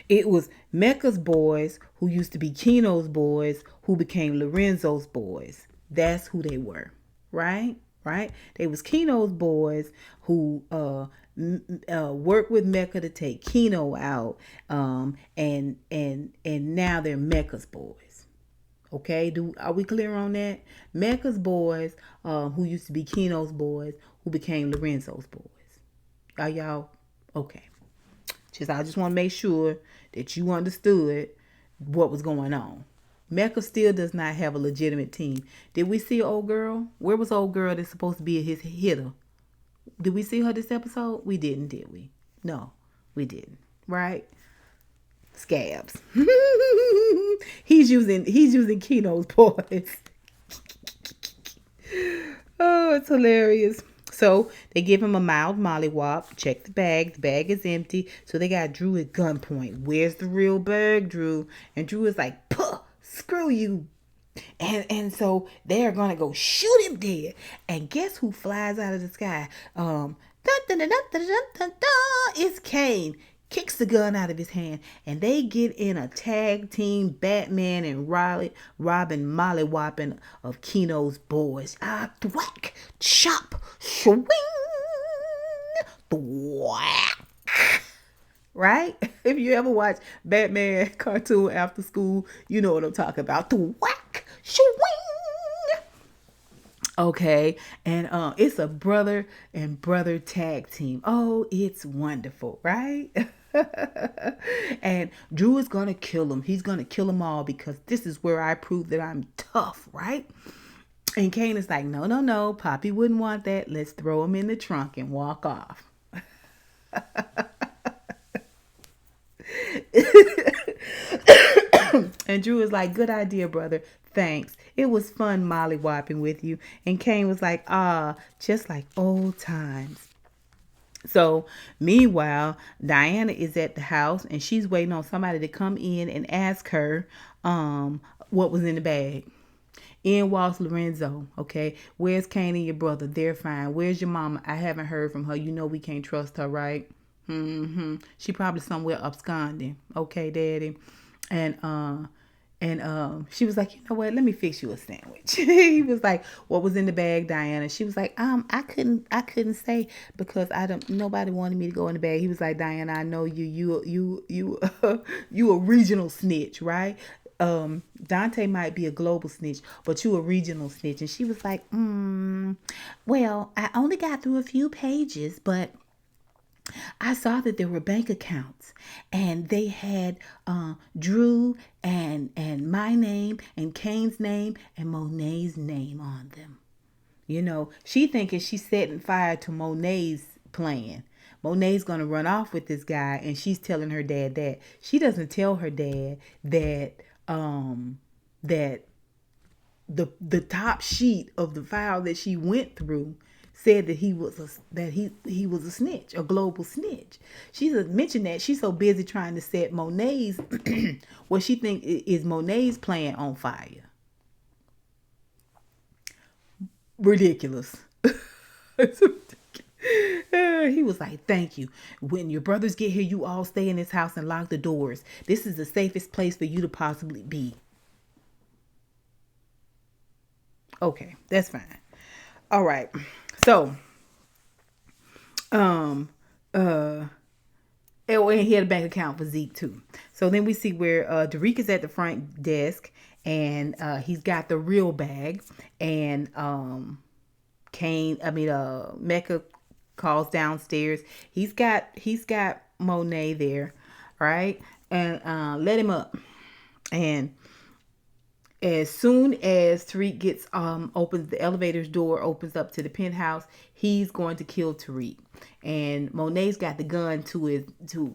it was Mecca's boys who used to be Kino's boys who became Lorenzo's boys. That's who they were, right? Right? They was Kino's boys who worked with Mecca to take Kino out, and now they're Mecca's boys. Okay, are we clear on that? Mecca's boys, who used to be Kino's boys, who became Lorenzo's boys. Are y'all okay? I just want to make sure that you understood what was going on. Mecca still does not have a legitimate team. Did we see old girl? Where was old girl that's supposed to be his hitter? Did we see her this episode? We didn't, did we? No, we didn't. Right? Scabs. he's using Kino's boys. Oh, it's hilarious. So they give him a mild mollywop. Check the bag. The bag is empty. So they got Drew at gunpoint. Where's the real bag, Drew? And Drew is like, puh, screw you. And so they're gonna go shoot him dead. And guess who flies out of the sky? It's Kane. Kicks the gun out of his hand, and they get in a tag team Batman and Robin mollywopping of Kino's boys. Thwack, chop, swing, thwack. Right? If you ever watch Batman cartoon after school, you know what I'm talking about. Thwack, swing. Okay, and it's a brother and brother tag team. Oh, it's wonderful, right? And Drew is gonna kill him. He's gonna kill them all because this is where I prove that I'm tough, right? And Kane is like, no, no, no, Poppy wouldn't want that. Let's throw him in the trunk and walk off. And Drew is like, good idea, brother. Thanks. It was fun mollywopping with you. And Kane was like, just like old times. So meanwhile, Diana is at the house and she's waiting on somebody to come in and ask her what was in the bag. In walks Lorenzo. Okay, where's Kane and your brother? They're fine. Where's your mama? I haven't heard from her. You know we can't trust her, right? She probably somewhere absconding. Okay, daddy. And she was like, you know what? Let me fix you a sandwich. He was like, what was in the bag, Diana? She was like, I couldn't say because nobody wanted me to go in the bag. He was like, Diana, I know you a regional snitch, right? Dante might be a global snitch, but you a regional snitch. And she was like, well, I only got through a few pages, but I saw that there were bank accounts and they had Drew and my name and Kane's name and Monet's name on them. You know, she thinking she's setting fire to Monet's plan. Monet's gonna run off with this guy, and she's telling her dad that. She doesn't tell her dad that that the top sheet of the file that she went through said that he was a snitch, a global snitch. She doesn't mention that. She's so busy trying to set Monet's what she think is Monet's plan on fire. Ridiculous. He was like, thank you. When your brothers get here, you all stay in this house and lock the doors. This is the safest place for you to possibly be. Okay, that's fine. All right. So, and he had a bank account for Zeke too. So then we see where Tariq is at the front desk and he's got the real bag, and Mecca calls downstairs. He's got Monet there, right? And let him up. And as soon as Tariq gets opens the elevator's door opens up to the penthouse, he's going to kill Tariq. And Monet's got the gun to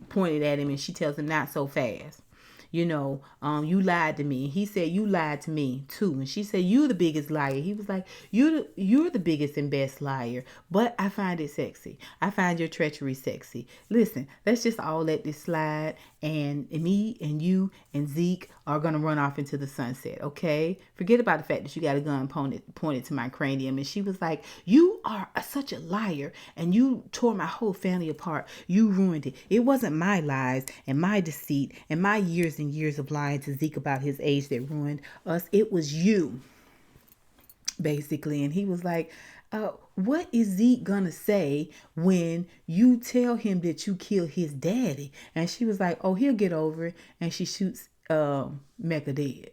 pointed at him, and she tells him not so fast. You know, you lied to me. He said you lied to me too. And she said you the biggest liar. He was like, you're the biggest and best liar. But I find it sexy. I find your treachery sexy. Listen, let's just all let this slide. And me and you and Zeke are gonna run off into the sunset. Okay? Forget about the fact that you got a gun pointed to my cranium. And she was like, you are such a liar, and you tore my whole family apart. You ruined it. It wasn't my lies and my deceit and my years and years of lying to Zeke about his age that ruined us. It was you, basically. And he was like, what is Zeke gonna say when you tell him that you killed his daddy? And she was like, oh, he'll get over it. And she shoots Mecca dead.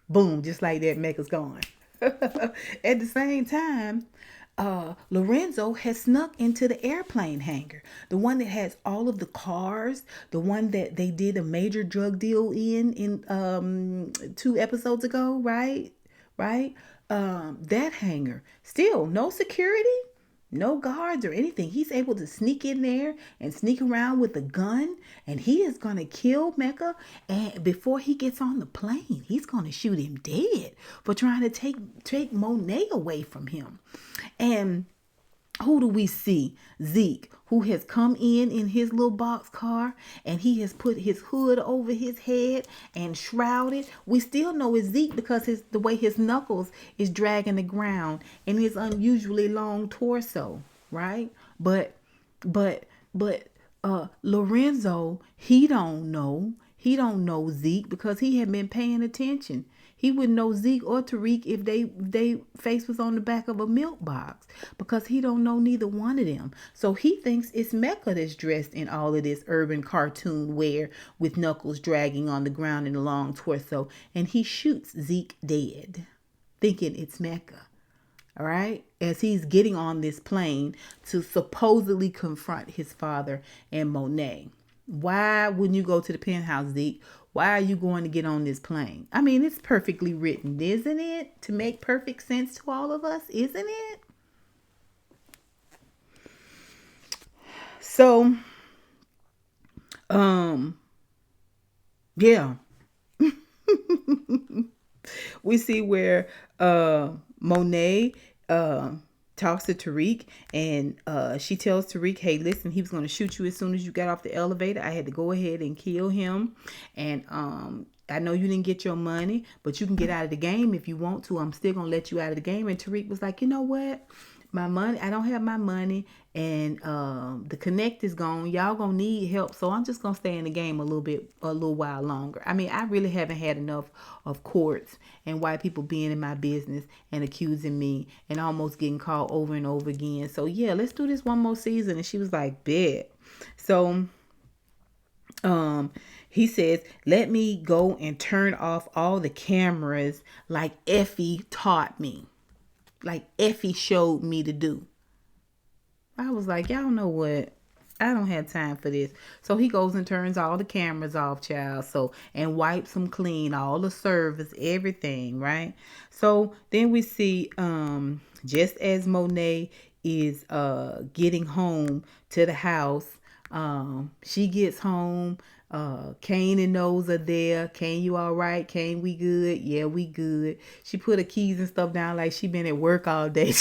Boom, just like that, Mecca's gone. At the same time, Lorenzo has snuck into the airplane hangar, the one that has all of the cars, the one that they did a major drug deal in 2 episodes ago, right? Right? That hangar. Still no security, no guards or anything. He's able to sneak in there and sneak around with a gun, and he is gonna kill Mecca. And before he gets on the plane, he's gonna shoot him dead for trying to take Monet away from him. And who do we see? Zeke, who has come in his little box car, and he has put his hood over his head and shrouded. We still know it's Zeke because the way his knuckles is dragging the ground and his unusually long torso, right? But Lorenzo, he don't know Zeke because he had been paying attention. He wouldn't know Zeke or Tariq if they face was on the back of a milk box because he don't know neither one of them. So he thinks it's Mecca that's dressed in all of this urban cartoon wear with knuckles dragging on the ground and a long torso, and he shoots Zeke dead, thinking it's Mecca. All right, as he's getting on this plane to supposedly confront his father and Monet. Why wouldn't you go to the penthouse, Zeke? Why are you going to get on this plane? I mean, it's perfectly written, isn't it? To make perfect sense to all of us, isn't it? So, yeah. We see where Monet talks to Tariq, and she tells Tariq, hey, listen, he was going to shoot you as soon as you got off the elevator. I had to go ahead and kill him. And I know you didn't get your money, but you can get out of the game if you want to. I'm still going to let you out of the game. And Tariq was like, you know what? My money, I don't have my money, and the connect is gone. Y'all gonna need help, so I'm just gonna stay in the game a little while longer. I mean, I really haven't had enough of courts and white people being in my business and accusing me and almost getting caught over and over again. So yeah, let's do this one more season. And she was like, bet. So he says, let me go and turn off all the cameras like Effie taught me. Like Effie showed me to do. I was like, y'all know what? I don't have time for this. So he goes and turns all the cameras off, child. So, and wipes them clean, all the servers, everything, right? So then we see, just as Monet is getting home to the house, she gets home. Kane and Nose are there. Kane, you all right? Kane, we good? Yeah, we good. She put her keys and stuff down like she been at work all day.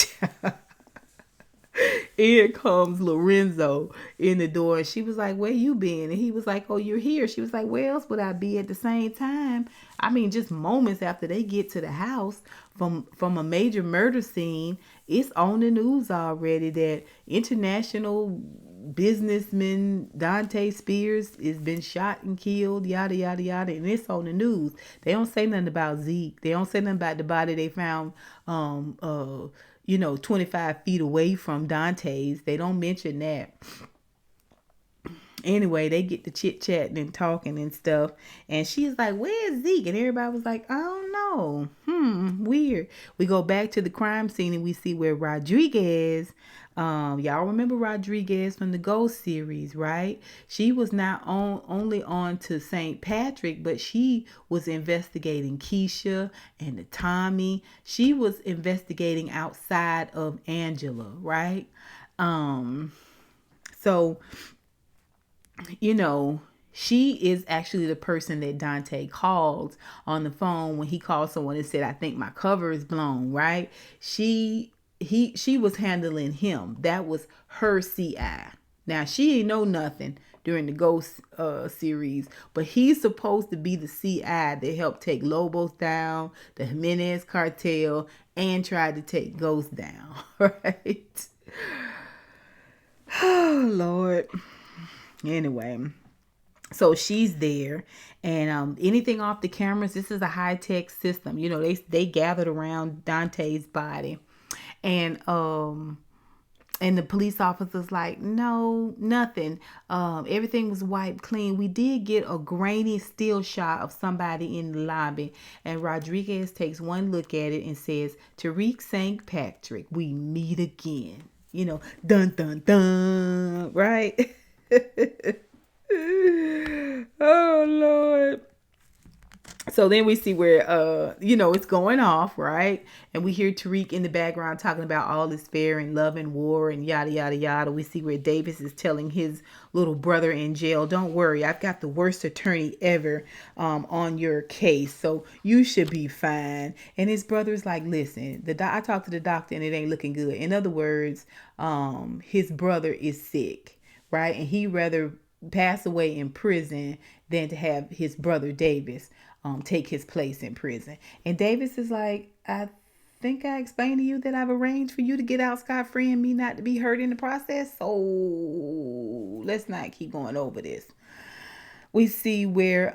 In comes Lorenzo in the door, and she was like, where you been? And he was like, oh, you're here. She was like, where else would I be at the same time? I mean, just moments after they get to the house from a major murder scene, it's on the news already that international businessman Dante Spears has been shot and killed, yada yada yada, and it's on the news. They don't say nothing about Zeke. They don't say nothing about the body they found 25 feet away from Dante's. They don't mention that. Anyway, they get to chit chatting and talking and stuff, and she's like, where's Zeke? And everybody was like, I don't know. Weird. We go back to the crime scene, and we see where Rodriguez, y'all remember Rodriguez from the Ghost series, right? She was not only on to St. Patrick, but she was investigating Keisha and the Tommy. She was investigating outside of Angela, right? So she is actually the person that Dante called on the phone when he called someone and said, I think my cover is blown, right? She was handling him. That was her CI. Now, she didn't know nothing during the Ghost series, but he's supposed to be the CI that helped take Lobos down, the Jimenez cartel, and tried to take Ghost down, right? Oh, Lord. Anyway, so she's there, and anything off the cameras, this is a high-tech system. They gathered around Dante's body, and And the police officer's like, no, nothing. Everything was wiped clean. We did get a grainy still shot of somebody in the lobby. And Rodriguez takes one look at it and says, Tariq St. Patrick, we meet again. Dun, dun, dun, right? Oh, Lord. So then we see where it's going off, right? And we hear Tariq in the background talking about all is fair and love and war and yada yada yada. We see where Davis is telling his little brother in jail, don't worry, I've got the worst attorney ever on your case, so you should be fine. And his brother's like, listen, I talked to the doctor and it ain't looking good. In other words, his brother is sick, right? And he rather pass away in prison than to have his brother Davis take his place in prison. And Davis is like, I think I explained to you that I've arranged for you to get out scot-free and me not to be hurt in the process. So let's not keep going over this. We see where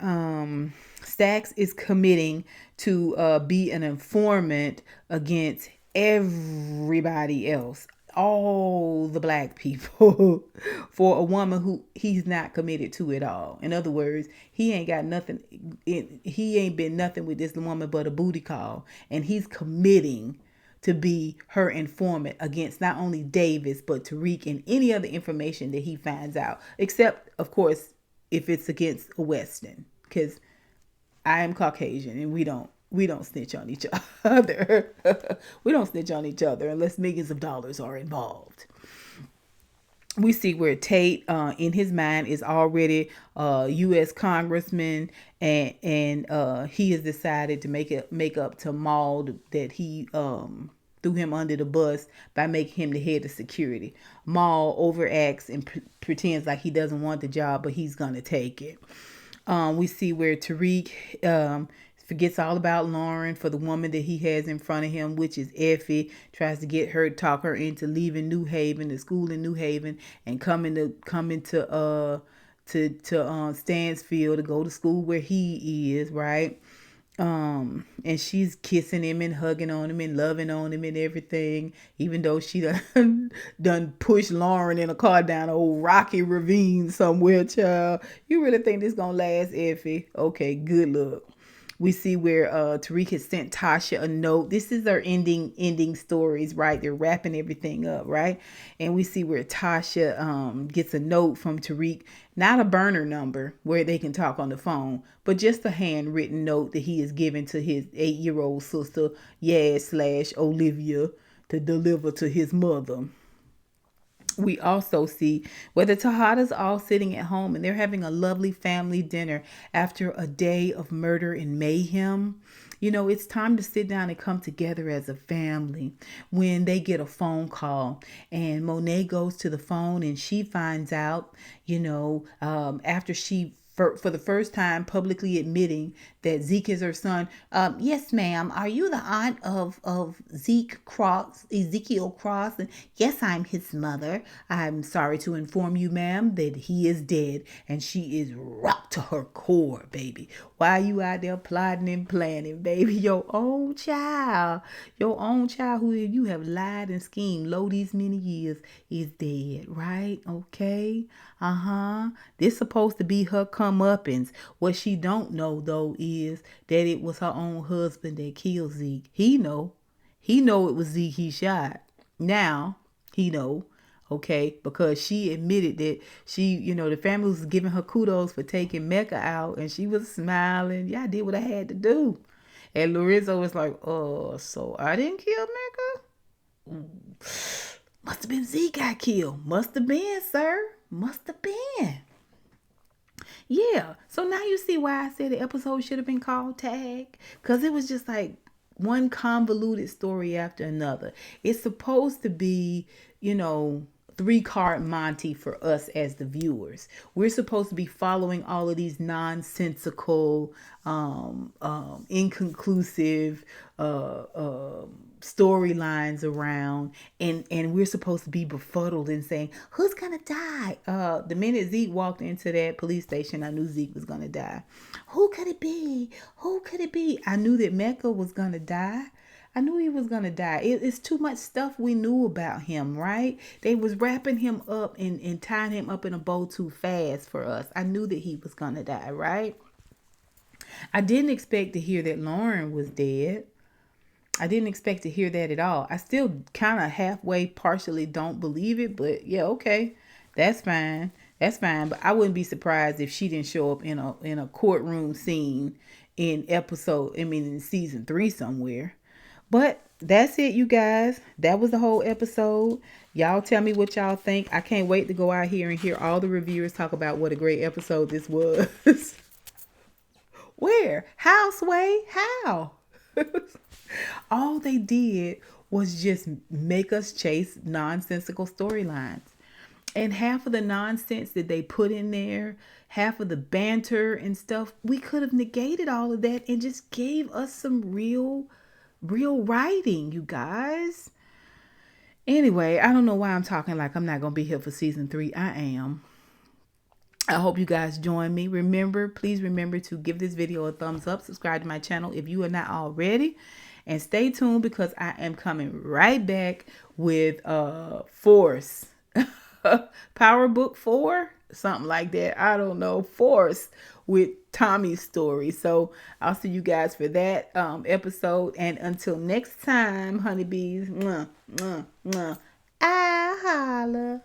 Stacks is committing to be an informant against everybody else, all the black people, for a woman who he's not committed to at all. In other words, he ain't got nothing. He ain't been nothing with this woman but a booty call, and he's committing to be her informant against not only Davis but Tariq and any other information that he finds out, except of course if it's against a Western, because I am Caucasian and we don't snitch on each other. We don't snitch on each other unless millions of dollars are involved. We see where Tate, in his mind, is already a U.S. congressman, and he has decided to make up to Maul that he threw him under the bus by making him the head of security. Maul overacts and pretends like he doesn't want the job, but he's gonna take it. We see where Tariq forgets all about Lauren for the woman that he has in front of him, which is Effie. Tries to get her, talk her into leaving New Haven, the school in New Haven, and coming to Stansfield to go to school where he is, right? And she's kissing him and hugging on him and loving on him and everything, even though she done pushed Lauren in a car down an old rocky ravine somewhere, child. You really think this gonna last, Effie? Okay, good luck. We see where Tariq has sent Tasha a note. This is their ending stories, right? They're wrapping everything up, right? And we see where Tasha gets a note from Tariq, not a burner number where they can talk on the phone, but just a handwritten note that he is giving to his 8-year-old sister, Yas/Olivia, to deliver to his mother. We also see where the Tejadas all sitting at home and they're having a lovely family dinner after a day of murder and mayhem. It's time to sit down and come together as a family when they get a phone call, and Monet goes to the phone and she finds out, after she for the first time publicly admitting that Zeke is her son. Yes, ma'am. Are you the aunt of Ezekiel Cross? And yes, I'm his mother. I'm sorry to inform you, ma'am, that he is dead. And she is rocked to her core, baby. Why you out there plotting and planning, baby? Your own child who you have lied and schemed low these many years is dead, right? Okay. This supposed to be her comeuppance. What she don't know though is that it was her own husband that killed Zeke. He know it was Zeke he shot. Now he know, okay, because she admitted that the family was giving her kudos for taking Mecca out, and she was smiling. Yeah, I did what I had to do. And Lorenzo was like, so I didn't kill Mecca? Must have been Zeke got killed. Must have been, sir. Must have been. Yeah. So now you see why I said the episode should have been called Tag. Because it was just like one convoluted story after another. It's supposed to be, 3-card Monty for us as the viewers. We're supposed to be following all of these nonsensical, inconclusive storylines around, and we're supposed to be befuddled and saying, who's gonna die? The minute Zeke walked into that police station, I knew Zeke was gonna die. Who could it be? I knew that Mecca was gonna die. I knew he was gonna die. It's too much stuff we knew about him, right? They was wrapping him up and tying him up in a bow too fast for us. I knew that he was gonna die, right? I didn't expect to hear that Lauren was dead. I didn't expect to hear that at all. I still kind of halfway, partially don't believe it, but yeah, okay, that's fine. That's fine. But I wouldn't be surprised if she didn't show up in a courtroom scene in in season 3 somewhere. But that's it, you guys. That was the whole episode. Y'all tell me what y'all think. I can't wait to go out here and hear all the reviewers talk about what a great episode this was. Where? How, Sway? How? All they did was just make us chase nonsensical storylines. And half of the nonsense that they put in there, half of the banter and stuff, we could have negated all of that and just gave us some real writing, you guys. Anyway, I don't know why I'm talking like I'm not going to be here for season 3. I am. I hope you guys join me. Please remember to give this video a thumbs up. Subscribe to my channel if you are not already. And stay tuned because I am coming right back with Force. Power Book 4? Something like that. I don't know. Force with Tommy's story. So I'll see you guys for that episode. And until next time, honeybees. Mwah, mwah, mwah. I holla.